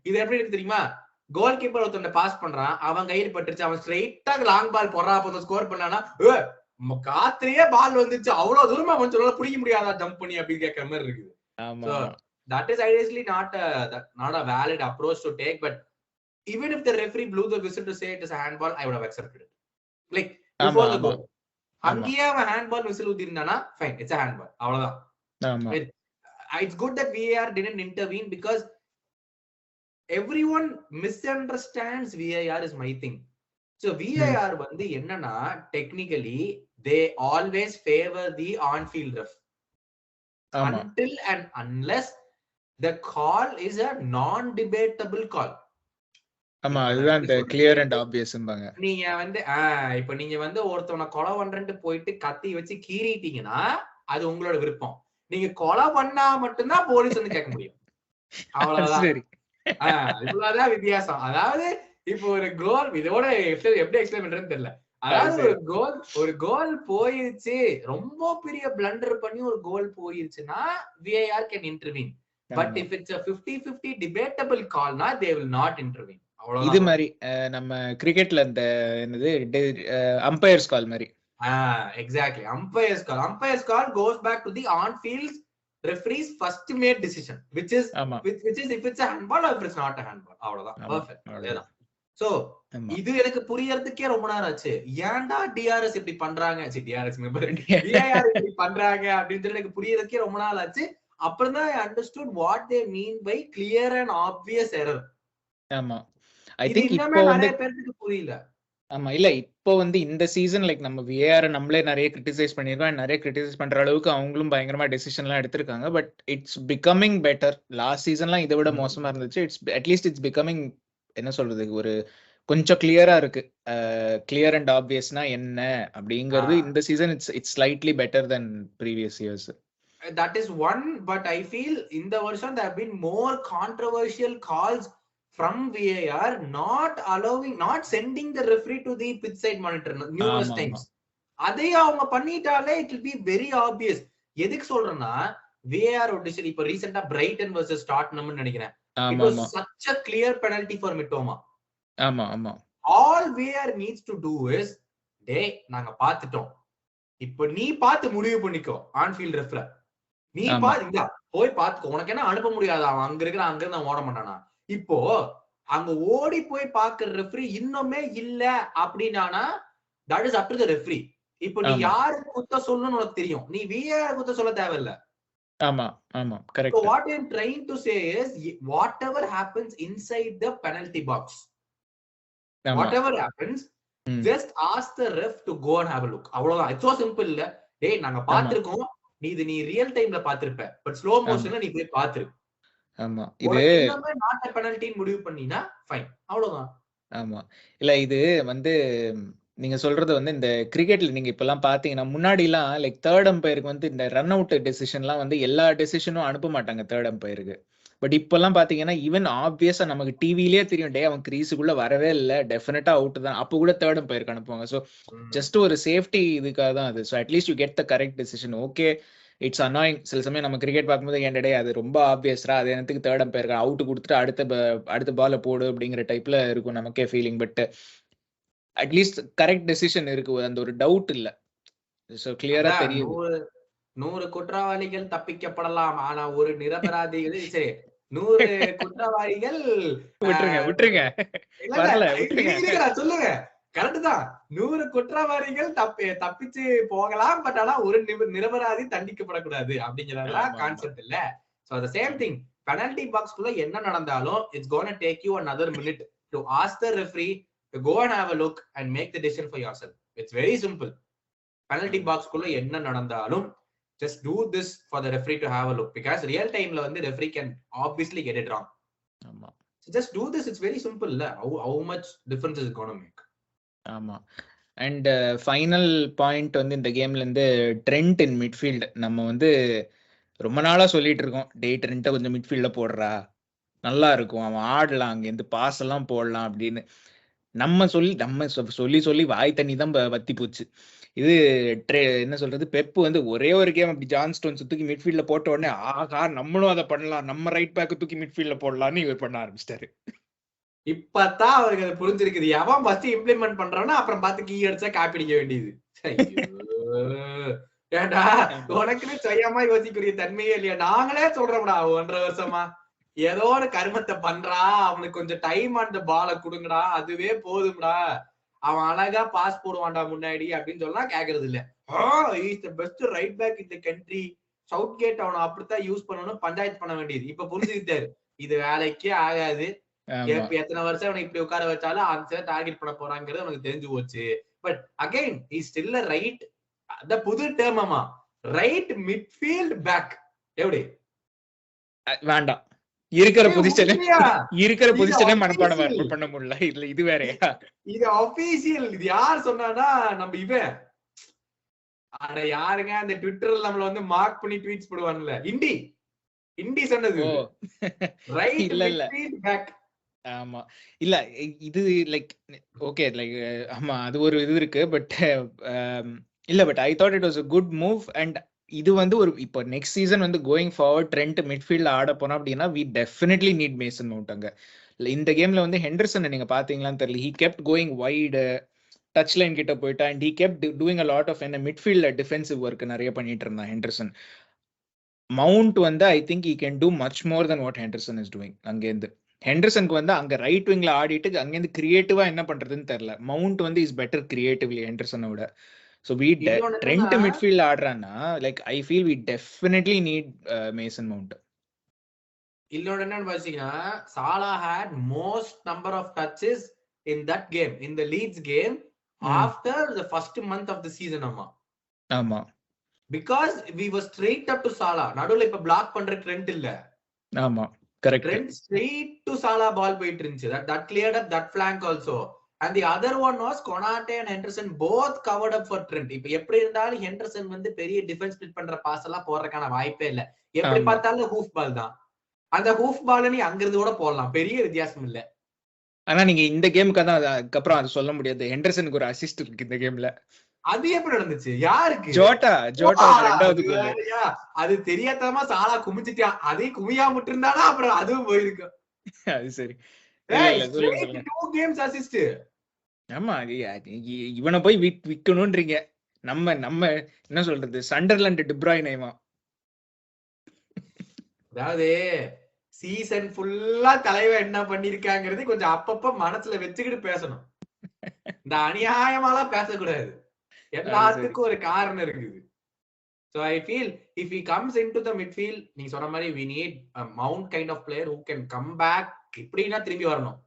இது எப்படி இருக்கு தெரியுமா? கோல் கீப்பர் ஒருத்தன் பாஸ் பண்றான், அவன் கையில் பட்டுருச்சு, அவன் ஸ்ட்ரைட்டா லாங் பால் போடுறா, அப்ப ஸ்கோர் பண்ணானா காத்திலேயே பால் வந்துச்சு, அவ்வளவு தூரமா வந்து பிடிக்க முடியாதா ஜம்ப் பண்ணி அப்படின்னு கேட்கற மாதிரி இருக்குது. That is obviously not a valid approach to take, but even if the referee blew the whistle to say it is a handball, I would have accepted it. Like before the goal, அங்கேயே அவன் handball whistle ஊதிருந்தானா fine, it's a handball, அவ்வளவுதான். It's good that VAR didn't intervene because everyone misunderstands VAR is my thing. So VAR வந்து என்னன்னா technically they always favor the on-field ref until and unless the call is a non-debatable call. ஆமா, அதுதான் அந்த clear and ஆப்வியஸ்ம்பாங்க. நீங்க வந்து இப்ப நீங்க வந்து ஒருத்தவனை கொலை பண்றேன்னு போயிட்டு கத்தி வச்சு கீறிட்டீங்கன்னா அது உங்களோட விருப்பம். நீங்க கொலை பண்ணா மட்டும்தான் போலீஸ் வந்து கேட்க முடியும். அவ்வளவுதான். இவ்வளவுதான் வித்தியாசம். அதாவது இப்போ ஒரு கோல், இதோட எப்படி எக்ஸ்பிளைன் பண்றதுன்னு தெரியல. அதாவது ஒரு கோல் போயிருச்சு, ரொம்ப பெரிய பிளண்டர் பண்ணி ஒரு கோல் போயிருச்சுன்னா VAR can intervene. But if it's a 50-50 debatable call, they will not intervene. இது மாதிரி நம்ம கிரிக்கெட்ல இந்த என்னது அம்பையர்ஸ் கால் மாதிரி. Exactly, umpires call goes back to the on field referee's first made decision, which is if it's a handball or if it's not a handball. அவ்வளவுதான். Perfect. அதேதான். So இது எனக்கு புரியறதுக்கே ரொம்ப நேரம் ஆச்சு. ஏன்டா டிஆர்எஸ் இப்படி பண்றாங்க, VAR இப்படி பண்றாங்க அப்படின்றது எனக்கு புரியறதுக்கே ரொம்ப நாள் ஆச்சு. அப்புறம் தான் I understood what they mean by clear and obvious error. ஆமா, ஐ திங்க் இப்போ வந்து பேருக்கு புரியல. ஆமா, இல்ல இப்போ வந்து இந்த சீசன் லைக் நம்ம VAR நம்மளே நிறைய கிரிட்டிசைஸ் பண்ணிருக்கோம். நிறைய கிரிட்டிசைஸ் பண்ற அளவுக்கு அவங்களும் பயங்கரமா டெசிஷன் எல்லாம் எடுத்திருக்காங்க. But it's becoming better. Last சீசன்லாம் இதை விட மோசமா இருந்துச்சு. அட்லீஸ்ட் இட்ஸ் பிகமிங், என்ன சொல்றது, ஒரு கொஞ்சம் கிளியரா இருக்கு. கிளியர் அண்ட் ஆப்வியஸ்னா என்ன அப்படிங்கிறது இந்த season it's slightly better then previous years. That is one, but I feel in the version there have been more controversial calls from VAR, not sending the referee to the pitch side monitor numerous times. அதே அவங்க பண்ணிட்டாலே it will be very obvious. எதுக்கு சொல்றேன்னா VAR decision இப்ப ரீசன்ட்டா Brayton vs டாட்னம்னு நினைக்கிறேன். It was such a clear penalty for Mitoma. ஆமா. All VAR needs to do is நாங்க பாத்துட்டோம், இப்ப நீ பார்த்து முடிவு பண்ணிக்கோ. ஆன்ஃபீல்ட் ரெஃப்ர நீ பாத்து போய் பாத்துக்கோ. உனக்கு என்ன அனுப்ப முடியாது, அவன் அங்க இருக்கிற அங்க இருந்து ஓட மாட்டானா. இப்போ அங்க ஓடி போய் பாக்குற ரெஃப்ரி இன்னுமே இல்ல அப்படின்னா that is up to the referee. இப்போ நீ யாரு குத்த சொல்லணும்னு உனக்கு தெரியும், நீ VAR குத்த சொல்ல தேவையில்ல. ஆமா correct. So what I am trying to say is whatever happens inside the penalty box, whatever happens, just ask the ref to go and have a look. அவ்வளவுதான். it's so simple. இல்ல நாங்க பாத்துருக்கோம், நீ real டைம்ல பாத்திருப்ப, but slow மோஷன்ல நீ போய் பாத்துரு. ஆமா, இது not penalty முடிவு பண்ணினா ஃபைன், அவ்வளவுதான். ஆமா, இல்ல இது வந்து நீங்க சொல்றது வந்து இந்த கிரிக்கெட்ல நீங்க இப்பெல்லாம் பாத்தீங்கன்னா முன்னாடி எல்லாம் லைக் தேர்ட் அம்பையருக்கு வந்து இந்த ரன் அவுட் டெசிஷன்லாம் வந்து எல்லா டெசிஷனும் அனுப்ப மாட்டாங்க தேர்ட் அம்பையருக்கு. பட் இப்பெல்லாம் பாத்தீங்கன்னா ஈவன் ஆப்வியஸா நமக்கு டிவிலேயே தெரியும், அவன் கிரீஸுக்குள்ள வரவே இல்லை, டெஃபினட்டா அவுட் தான், அப்போ கூட தேர்ட் அம்பையருக்கு அனுப்புவாங்க. ஸோ ஜஸ்ட் ஒரு சேஃப்டி இதுக்காக தான் அது. So at least you get the correct decision. Okay, it's annoying. சில சமயம் நம்ம கிரிக்கெட் பார்க்கும்போது ஏன்டே அது ரொம்ப ஆப்வியஸ்ரா, அது எனக்கு தேர்ட் அம்பையருக்கு அவுட் கொடுத்துட்டு அடுத்த பால போடு அப்படிங்கிற டைப்ல இருக்கும் நமக்கே feeling. But at least correct decision இருக்கு, அந்த ஒரு டவுட் இல்ல. ஸோ கிளியரா தெரியும். 100 குற்றவாளிகள் தப்பிக்கப்படலாம், ஆனா ஒரு நிரபராதிகள் சரி 100 குற்றவாளிகள் விட்டுருங்க சொல்லுங்க. கரெக்ட் தான். 100 குற்றவாளிகள் தப்பிச்சு போகலாம், பட் ஆனா ஒரு நிரபராதி தண்டிக்கப்படக்கூடாது அப்படிங்கறதுதான் கான்செப்ட் இல்ல. So the same thing, penalty box குள்ள என்ன நடந்தாலும் it's gonna take you another minute to ask the referee to go and have a look and make the decision for yourself. It's very simple. penalty box குள்ள என்ன நடந்தாலும் just do this for the referee to have a look, because real time la வந்து referee can obviously get it wrong. ஆமா, so just do this. It's very simple இல்ல. how much difference is it going to make? ஆமா. And final point வந்து இந்த கேம்ல இருந்து trend இன் midfield. நம்ம வந்து ரொம்ப நாளா சொல்லிட்டு இருக்கோம், ட்ரெண்ட்டை கொஞ்சம் மிட்ஃபீல்ட்ல போடுறா, நல்லா இருக்கும், அவன் ஆடலாம், அங்கேருந்து பாஸ் எல்லாம் போடலாம் அப்படின்னு நம்ம சொல்லி வாய் தண்ணி தான் வத்தி போச்சு. இது என்ன சொல்றது, பெப்பு வந்து ஒரே ஒரு கேம் அப்படி ஜான் ஸ்டோன்ஸ் தூக்கி மிட்ஃபீல்ட்ல போட்ட உடனே ஆகா நம்மளும் அதை பண்ணலாம், நம்ம ரைட் பேக் தூக்கி மிட்ஃபீல்ட்ல போடலாம்னு இவர் பண்ண ஆரம்பிச்சிட்டாரு. இப்பதான் அவருக்கு அது புரிஞ்சிருக்குது. எவன் ஃபர்ஸ்ட் இம்ப்ளிமெண்ட் பண்றானோ அப்புறம் பார்த்து கீ அடிச்சா காப்பி அடிக்க வேண்டியது. ஏண்டா உனக்குன்னு சுயமா யோசிக்கிற தன்மையே இல்லையா? நாங்களே சொல்றோம்டா 1.5 வருஷமா ஏதோ ஒரு கருமத்தை பண்றா, அவனுக்கு கொஞ்சம் டைம் அந்த பாலை கொடுங்கடா, அதுவே போதும்டா, அவன் அழகா பாஸ் போடுவான்டா முன்னாடி அப்படின்னு சொன்னா கேக்குறது இல்ல. Is the best right back in the country, Southgate அவனை அப்படித்தான் யூஸ் பண்ணணும், பஞ்சாயத்து பண்ண வேண்டியது. இப்ப புரிஞ்சுக்கிட்டாரு இது வேலைக்கே ஆகாது. எத்தனை வருஷம் அவனை இப்படி உட்கார வச்சாலும் அந்த டார்கெட் பண்ண போறாங்கிறது அவனுக்கு தெரிஞ்சு போச்சு. But again he still a right, அந்த புது டேர்மா ரைட் மிட்ஃபீல்ட் பேக். எப்படி வேண்டாம், இருக்கிற பொசிஷனே மனப்பாடம் பண்ண முடியல. இல்ல இது வேறயா? இது ஆபீஷியல். இது யார் சொன்னானா? நம்ம இவன் அட யாருங்க அந்த ட்விட்டர்ல நம்மள வந்து மார்க் பண்ணி ட்வீட்ஸ் போடுவான்ல, இண்டி சொன்னது ரைட் மிட்ஃபீல்ட் பேக். ஆமா, இல்ல இது லைக் ஓகே லைக் ஆமா அது ஒரு இது இருக்கு. பட் இல்ல, but I thought it was a good move. And இது வந்து ஒரு இப்போ நெக்ஸ்ட் சீசன் வந்து கோயிங் ஃபார்வர்ட் ட்ரெண்ட் மிட்ஃபீல்ட்ல ஆட போனோம் அப்படின்னா we definitely need Mason mount. அங்க இந்த கேம்ல வந்து ஹெண்டர்சன் நீங்க பாத்தீங்களான்னு தெரியல, he kept going wide, touch line கிட்ட போயிட்டா, and he kept doing a lot of என்ன மிட்ஃபீல்ட்ல டிஃபென்சிவ் ஒர்க் நிறைய பண்ணிட்டு இருந்தான் ஹெண்டர்சன். மவுண்ட் வந்து I think he can do much more than what Henderson is doing. அங்கேருந்து ஹெண்டர்சனுக்கு வந்து அங்க ரைட் விங்ல ஆடிட்டு அங்கேருந்து கிரியேட்டிவா என்ன பண்றதுன்னு தெரியல. மவுண்ட் வந்து இஸ் பெட்டர் கிரியேட்டிவ்லி ஹெண்டர்சனோட. ஸோ we ட்ரெண்ட் மிட்ஃபீல்ட் ஆடுறான்னா like I feel we definitely need Mason Mount. இன்னொன்னு என்னன்னு பாத்தீங்கன்னா, சாலா had most number of touches in that game, in the Leeds game, after the first month of the season. ஆமா, because we were straight up to Salah. நடுவுல இப்ப black பண்ற trend இல்ல. ஆமா correct. Trent straight to Salah ball போயிட்டு இருந்துச்சு. that cleared up that flank also. And the other one was Konate and Henderson both covered up for Trent. இப்ப எப்படி இருந்தாலும் ஹெண்டர்சன் வந்து பெரிய டிஃபென்ஸ் ஸ்பிளிட் பண்ற பாஸ் எல்லாம் போறதுக்கான வாய்ப்பே இல்ல. எப்படி பார்த்தாலும் ஹூஃப் பால் தான். அந்த ஹூஃப் பால் நீ அங்கிருந்து கூட போடலாம், பெரிய வித்தியாசம் இல்ல. ஆனா நீங்க இந்த கேமுக்கு தான் அதுக்கப்புறம் அது சொல்ல முடியாது, ஹெண்டர்சனுக்கு ஒரு அசிஸ்ட் இருக்கு இந்த கேம்ல. அது எப்படி நடந்துச்சு? யாருக்கு? ஜோட்டா ரெண்டாவது கோல். அது தெரியாதமா சாலா குமிச்சிட்டா, அதே குமியா முட்டு இருந்தானா அப்புறம் அதுவும் போயிருக்கு. அது சரி. ஆமா, இவனை போய் விக்கணும்ன்றீங்க. நம்ம என்ன சொல்றது, சண்டர்லாண்ட் டிப்ராய்னேமா. அதாவது சீசன் ஃபுல்லா தலைவர் என்ன பண்ணிருக்காங்கிறது கொஞ்சம் அப்பப்ப மனசுல வச்சுக்கிட்டு பேசணும். இந்த அநியாயமாலாம் பேசக்கூடாது. எல்லாத்துக்கும் ஒரு காரணம் இருக்குது. So I feel if he comes into the midfield, நீ சொன்ன மாதிரி we need a Mount kind of player who can come back. இப்படினா திரும்பி வரணும்.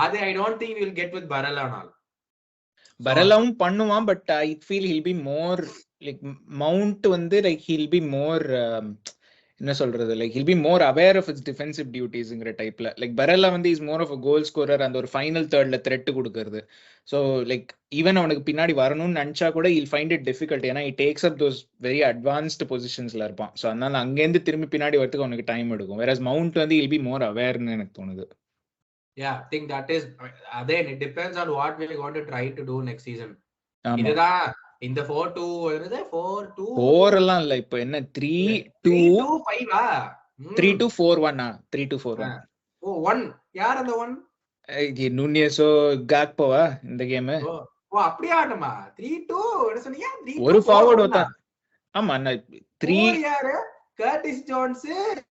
அது I don't think we will get with Barella and all. Barella-வும் பண்ணுவான், but I feel he'll be more like Mount வந்து like he'll be more என்ன சொல்றது, like he'll be more aware of his defensive dutiesங்கிற டைப்ல. like Barella வந்து is more of a goal scorer, அந்த ஒரு final தேர்ட்ல thread கொடுக்கிறது. so like even அவனுக்கு பின்னாடி வரணும்னு நினைச்சா கூட he'll find it difficult, ஏன்னா he takes up those very advanced positionsல இருப்பான். so அதனால அங்கேருந்து திரும்பி பின்னாடி வரதுக்கு அவனுக்கு டைம் எடுக்கும். whereas Mount வந்து he'll be more awareன்னு எனக்கு தோணுது. yeah, I think that is again it depends on what we are going to try to do next season. இதுதான் இந்த 4-2 என்னது 4-2 எல்லாம் இல்ல, இப்போ என்ன 3-2-5 3-2-4-1 3-2-4-1. ஓ 1 யார் அந்த 1? நூனியஸோ காக்போவா இந்த கேம்? ஓ அப்படியே ஆடுமா 3-2 என்ன சொன்னீங்க? 3-2 ஒரு ஃபார்வர்ட் வந்தா. ஆமா 3 யாரு Curtis Jones,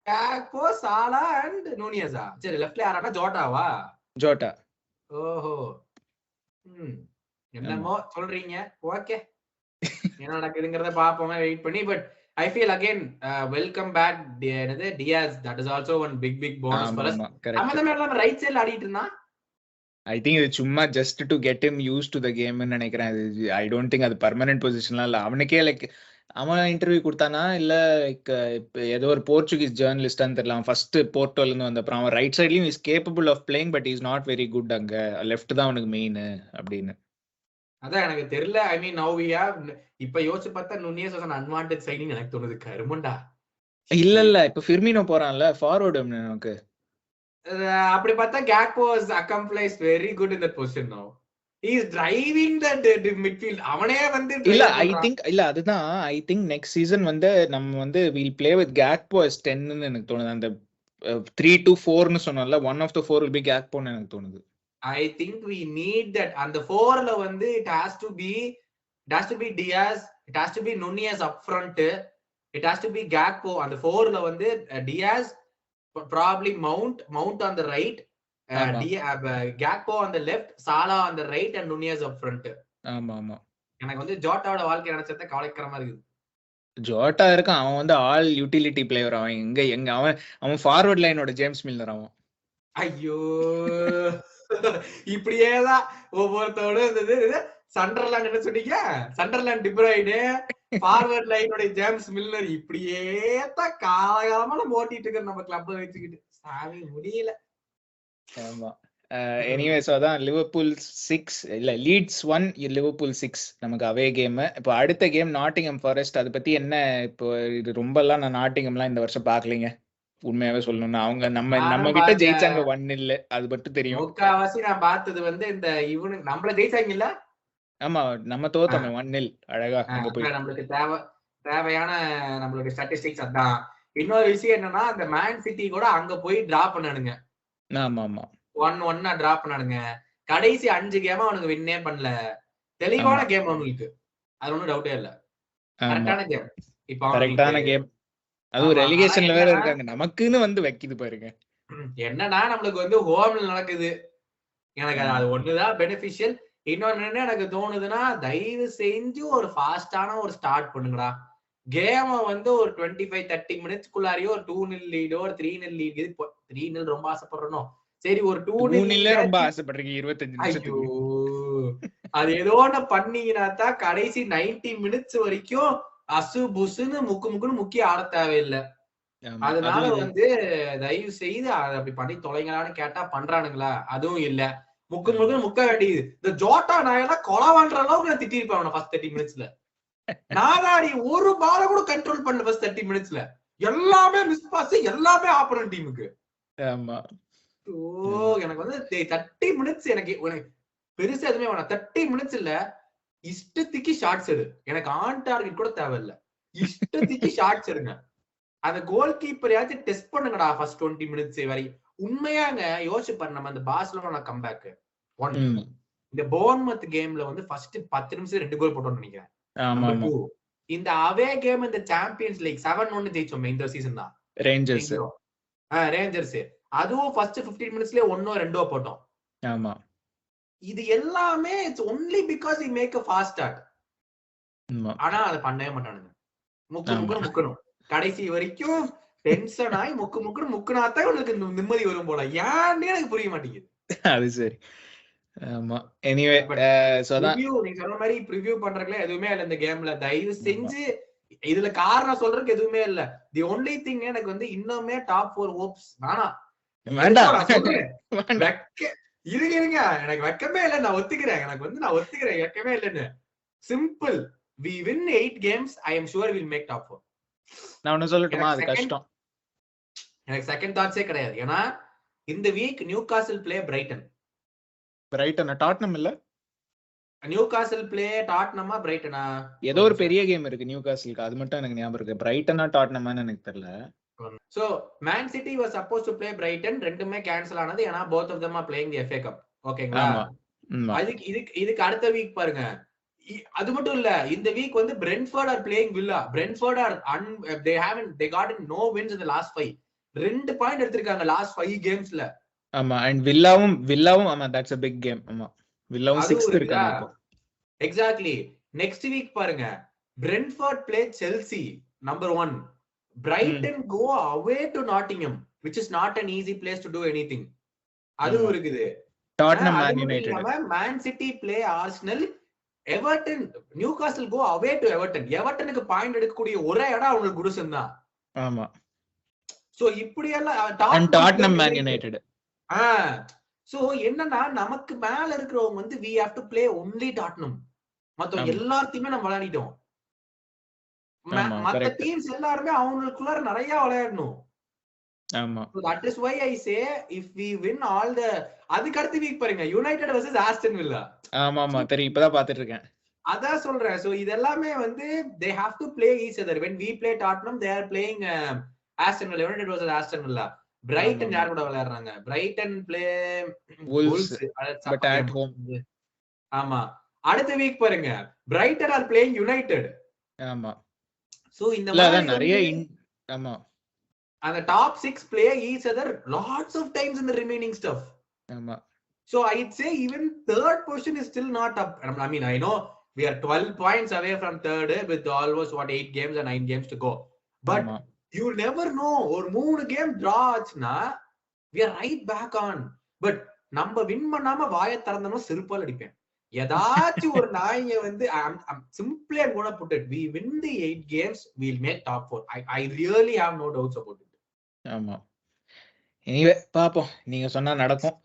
Gakpo, Salah and நூனியஸா? சரி, லெஃப்ட்ல யாரானா? ஜோட்டாவா? ஜோட்டா. ஓஹோ. என்னமோ சொல்றீங்க. ஓகே, என்ன நடக்குதுங்கறத பாப்போம் வெயிட் பண்ணி. But I feel again welcome back என்னது Diaz. That is also one big bonus for us. சம்பந்தமே இல்லாம ரைட் சைடுல ஆடிட்டு இருந்தான். ஐ திங்க் இது சும்மா just to get him use to the கேம்னு நினைக்கிறேன். ஐ டோன்ட் திங்க் அது பர்மனன்ட் பொசிஷன்லாம் இல்ல. அவனுக்கே லைக் அவன் இன்டர்வியூ கொடுத்தானா இல்ல லைக் ஏதோ ஒரு போர்ச்சுகீஸ் ஜேர்னலிஸ்டான்னு தெரியல. அவன் ஃபர்ஸ்ட் போர்ட்டோல இருந்து வந்த அப்புறம் அவன் ரைட் சைட்லயும் is capable of playing but is not very good. அங்க லெஃப்ட் தான் அவனுக்கு மெயின் அப்படின்னு. அதான் எனக்கு தெரியல. I mean now we have இப்ப யோசிச்சு பார்த்தா Nunez was an unwanted signing எனக்கு தோணுது. கருமண்டா. இல்ல இப்ப ஃபிர்மினோ போறான்ல ஃபார்வர்டு நமக்கு. அப்படி பார்த்தா Gakpo is accomplished very good in that position now. He is driving that midfield. அவனே வந்து இல்ல ஐ திங்க் இல்ல அதுதான் ஐ திங்க் நெக்ஸ்ட் சீசன் வந்து நம்ம வந்து will play with Gakpo as 10 ன்னு எனக்கு தோணுது. அந்த 3-4 சொன்னோம்ல, one of the 4 will be Gakpo ன்னு எனக்கு தோணுது. I think we need that. அந்த 4ல வந்து it has to be Diaz, it has to be Nunez up front, it has to be Gakpo. அந்த 4ல வந்து Diaz, probably Mount on the right, Gakpo on the left, Salah on the right and Nunez up front. ஆமா எனக்கு வந்து ஜோட்டாவோட வாழ்க்கை நினைச்சத கவலைக்கிரமா இருக்குது. Jota இருக்கான், அவன் வந்து ஆல் யூட்டிலிட்டி பிளேயர். அவன் எங்க அவன் ஃபார்வர்ட் லைனோட ஜேம்ஸ் மில்னர் அவன். ஐயோ, இப்படியேதான் ஒவ்வொருத்தோட இருந்தது. சண்டர்லாண்ட் என்ன சொன்னீங்க? சண்டர்லாண்ட் டிப்ராய்டு, ஃபார்வர்ட் லைனோட ஜேம்ஸ் மில்னர். இப்படியே தான் காலகாலமா நம்ம ஓட்டிட்டு இருக்க நம்ம கிளப்பை வச்சுக்கிட்டு. சாமி முடியல. ஆமா. எனிவேஸ் அதான் லிவர்பூல் 6 இல்ல லீட்ஸ் 1 லிவர்பூல் 6 நமக்கு அவே கேம். இப்போ அடுத்த கேம் நாட்டிங்ஹாம் ஃபாரஸ்ட். அதை பத்தி என்ன இப்போ இது ரொம்பலாம் நான் நாட்டிங்ஹாம்லாம் இந்த வருஷம் பாக்கலீங்க உண்மையாவே சொல்லணும்னா. அவங்க நம்ம கிட்ட ஜெயிச்சாங்க 1-0, அது மட்டும் தெரியும். முக்காவாசி நான் பார்த்தது வந்து இந்த இவனுக்கு நம்மள ஜெயிச்சாங்க இல்ல. ஆமா நம்ம தோத்தோமே 1-0 அழகா. அங்க போய் நம்மளுக்கு தேவையான நம்மளுக்கு ஸ்டாட்டிஸ்டிக்ஸ் அதான். இன்னொரு விஷயம் என்னன்னா அந்த மேன் சிட்டி கூட அங்க போய் டிரா பண்ணானுங்க. ஆமா 1-1 டிரா பண்ணானுங்க. கடைசி 5 கேம் அவனுக்கு வின்னே பண்ணல. தெளிவான கேம் அவங்களுக்கு, அது ஒன்றும் டவுட்டே இல்ல. கரெக்டான கேம். இப்போ கரெக்டான கேம். அதுவும் ரெலிகேஷன்ல வேற இருக்காங்க. நமக்குன்னு வந்து வைக்குது பாருங்க. என்னன்னா நம்மளுக்கு வந்து ஹோம்ல நடக்குது. எனக்கு அது ஒண்ணுதான் பெனிஃபிஷியல். இன்னொன்னு என்ன எனக்கு தோணுதுன்னா, தயவு செஞ்சு ஒரு ஃபாஸ்டான ஒரு ஸ்டார்ட் பண்ணுங்கடா. கேம வந்து ஒரு 25-30 மினிட்ஸ்க்குள்ளாரியோ ஒரு 2-0 லீடோ ஒரு 3-0 லீட். இது 3-0 ரொம்ப ஆசைப்படுறோம். சரி ஒரு 2-0 ரொம்ப ஆசைப்படுறீங்க 25 நிமிஷத்துக்கு. அது ஏதோ ஒண்ணு பண்ணீங்கன்னா தான் கடைசி 90 மினிட்ஸ் வரைக்கும் அசு புசுன்னு முக்குன்னு முக்கிய ஆட தேவையில்லை. அதனால வந்து தயவு செய்து அதை அப்படி பண்ணி தொலைங்களான்னு கேட்டா பண்றானுங்களா? அதுவும் இல்ல. முக்க வேண்டியது. இந்த ஜோட்டா நாயெல்லாம் கொலவான்ற அளவுக்கு நான் திட்டிருப்பேன் ஃபர்ஸ்ட் 30 மினிட்ஸ்ல. நாதாடி ஒரு பால கூட கண்ட்ரோல் பண்ணல ஃபர்ஸ்ட் 30 மினிட்ஸ்ல. எல்லாமே மிஸ் பாஸ், எல்லாமே ஆப்போனன்ட் டீமுக்கு. ஆமா. ஓ எனக்கு வந்து 30 மினிட்ஸ் எனக்கு பெருசா எதுவுமே வேணாம். 30 மினிட்ஸ் இல்ல, இஷ்டத்துக்கு ஷாட்ஸ் எடு. எனக்கு ஆன் டார்கெட் கூட தேவையில்ல, இஷ்டத்துக்கு ஷாட்ஸ் எடுங்க. அந்த கோல் கீப்பரையாச்சும் டெஸ்ட் பண்ணுங்கடா ஃபர்ஸ்ட் 20 மினிட்ஸ் வரை. உண்மையாங்க யோசிச்சு பாரு. நம்ம அந்த பார்சிலோனா கம்பேக் இந்த போர்ன்மத் கேம்ல வந்து ஃபர்ஸ்ட் 10 நிமிஷம் 2 கோல் போட்டோம்னு நினைக்கிறேன். இந்த அவே கேம் இந்த சாம்பியன்ஸ் லீக் 7-1 ஜெயிச்சோம் இந்த சீசன் தான். ரேஞ்சர்ஸ் அதுவும் ஃபர்ஸ்ட் 15 மினிட்ஸ்லயே 1-2 போட்டோம். ஆமா. இது எல்லாமே it's only because we make a fast start. ஆனா அதை பண்ணவே மாட்டானுங்க. முக்கணும் கடைசி வரைக்கும் டென்ஷன் ஆகி முக்குனாத்தான் உங்களுக்கு நிம்மதி வரும் போல. ஏன்னு எனக்கு புரிய மாட்டேங்குது. அது சரி. ஆமா. எனிவே நீங்க சொன்ன மாதிரி ப்ரிவியூ பண்றதுல எதுவுமே இல்ல இந்த கேம்ல. தயவு செஞ்சு இதுல காரணம் சொல்றதுக்கு எதுவுமே இல்ல. தி ஒன்லி திங் எனக்கு வந்து இன்னுமே டாப் 4 ஹோப்ஸ் வேணாம். இருங்க எனக்கு வெக்கமே இல்ல. நான் ஒத்துக்கிறேன். நான் ஒத்துக்கிறேன் வெக்கமே இல்லன்னு. Simple. we win 8 games, I am sure we'll make top 4. நான் ஒன்னு சொல்லட்டுமா? அது கஷ்டம். எனக்கு செகண்ட் தாட்ஸே கிடையாது. ஏன்னா இந்த week Newcastle play Brayton. Tottenham இல்ல, நியூகாசில் பிளே டாட்னமா பிரைட்டனா? ஏதோ ஒரு பெரிய கேம் இருக்கு நியூகாசிலுக்கு, அது மட்டும் எனக்கு ஞாபகம் இருக்கு. பிரைட்டனா டாட்னமான்னு எனக்கு தெரியல. So Man City was supposed to play Brighton. ரெண்டுமே கேன்சல் ஆனது. ஏன்னா both of them are playing the FA Cup. ஓகேங்களா? இதுக்கு அடுத்த வீக் பாருங்க, அது மட்டும் இல்ல, இந்த வீக் வந்து Brentford are playing Villa. Brentford are they got no wins in the last 5. 2 point எடுத்திருக்காங்க லாஸ்ட் 5 கேம்ஸ்ல. ஆமா, அண்ட் வில்லாவும் ஆமா, தட்ஸ் a big game. ஆமா, வில்லாவும் 6th இருக்காங்க இப்போ. எக்ஸாக்ட்லி. நெக்ஸ்ட் வீக் பாருங்க, Brentford play Chelsea number 1. Brighton go away to Nottingham, which is not an easy place to do anything. அதுவும் இருக்குது. Tottenham, Man United. Man City play Arsenal. Everton, Newcastle go away to Everton. எவர்டனுக்கு point எடுக்கக்கூடிய ஒரே இடம் அவங்களுக்கு Goodison தான். ஆமா. So இப்படி எல்லாம் டாட்டனம், மேன் யுனைட்டட். சோ என்னன்னா நமக்கு மேல இருக்கிறவங்க வந்து we have to play only Tottenham. மத்த எல்லாத்தையுமே நம்ம விளையாடிட்டோம். மத்த டீம்ஸ் எல்லாருமே அவங்களுக்குள்ள நிறைய விளையாடணும். ஆமா. So that is why I say if we win all the அதுக்கு அடுத்த வீக் பாருங்க United versus Aston Villa. ஆமா தெரியும், இப்பதான் பாத்துட்டு இருக்கேன். அதான் சொல்றேன். சோ இதெல்லாமே வந்து they have to play each other. When we play Tottenham, they are playing Aston Villa. United versus Aston Villa. Brighton யார் கூட விளையாடுறாங்க? Brighton play Wolves but at home. ஆமா. அடுத்த வீக் பாருங்க Brighton are playing United. ஆமா. So இந்த மாதிரி நிறைய ஆமா, and the top 6 play each other lots of times in the remaining stuff. ஆமா. So I'd say even third position is still not up. I mean, I know we are 12 points away from third with almost 8 games and 9 games to go. But you never know. Or 3 game draw ஆச்சுனா we are right back on. But நம்ம win பண்ணாம வாயை திறந்தனோ செருப்பால் அடிப்பேன். ஏதாச்சும் ஒரு நாய்ங்க வந்து simply I'm going to put it, we win the 8 games, we'll make top 4. I really have no doubts about it. ஆமா. எனிவே பாப்போம், நீங்க சொன்னா நடக்கும்.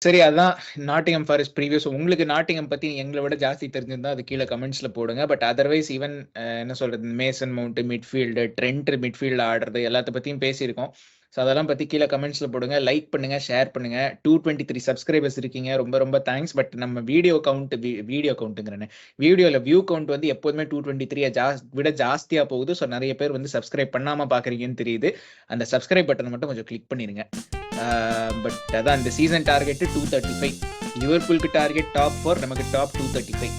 சரி, அதான் நாட்டிங்ஹாம் ஃபாரஸ்ட் ப்ரீவியஸ். உங்களுக்கு நாட்டிங்ஹாம் பத்தி எங்களை விட ஜாஸ்தி தெரிஞ்சிருந்தா அது கீழே கமெண்ட்ஸ்ல போடுங்க. பட் அதர்வைஸ் ஈவன் என்ன சொல்றது, Mason mount midfield, trend midfield ஆடுறது எல்லாத்த பத்தியும் பேசியிருக்கோம். ஸோ அதெல்லாம் பற்றி கீழே கமெண்ட்ஸில் போடுங்க, லைக் பண்ணுங்க, ஷேர் பண்ணுங்க. 223 சப்ஸ்கிரைபர்ஸ் இருக்கீங்க, ரொம்ப ரொம்ப தேங்க்ஸ். பட் நம்ம வீடியோ கவுண்ட்டுங்கிறேன், வீடியோவில் வியூ கவுண்ட் வந்து எப்போதுமே 223 விட ஜாஸ்தியாக போகுது. ஸோ நிறைய பேர் வந்து சப்ஸ்கிரைப் பண்ணாமல் பார்க்குறீங்கன்னு தெரியுது. அந்த சப்ஸ்கிரைப் பட்டனை மட்டும் கொஞ்சம் கிளிக் பண்ணிடுங்க. பட் அதான் இந்த சீசன் டார்கெட்டு 235. லிவர்பூலுக்கு டார்கெட் டாப் 4, நமக்கு டாப் 235.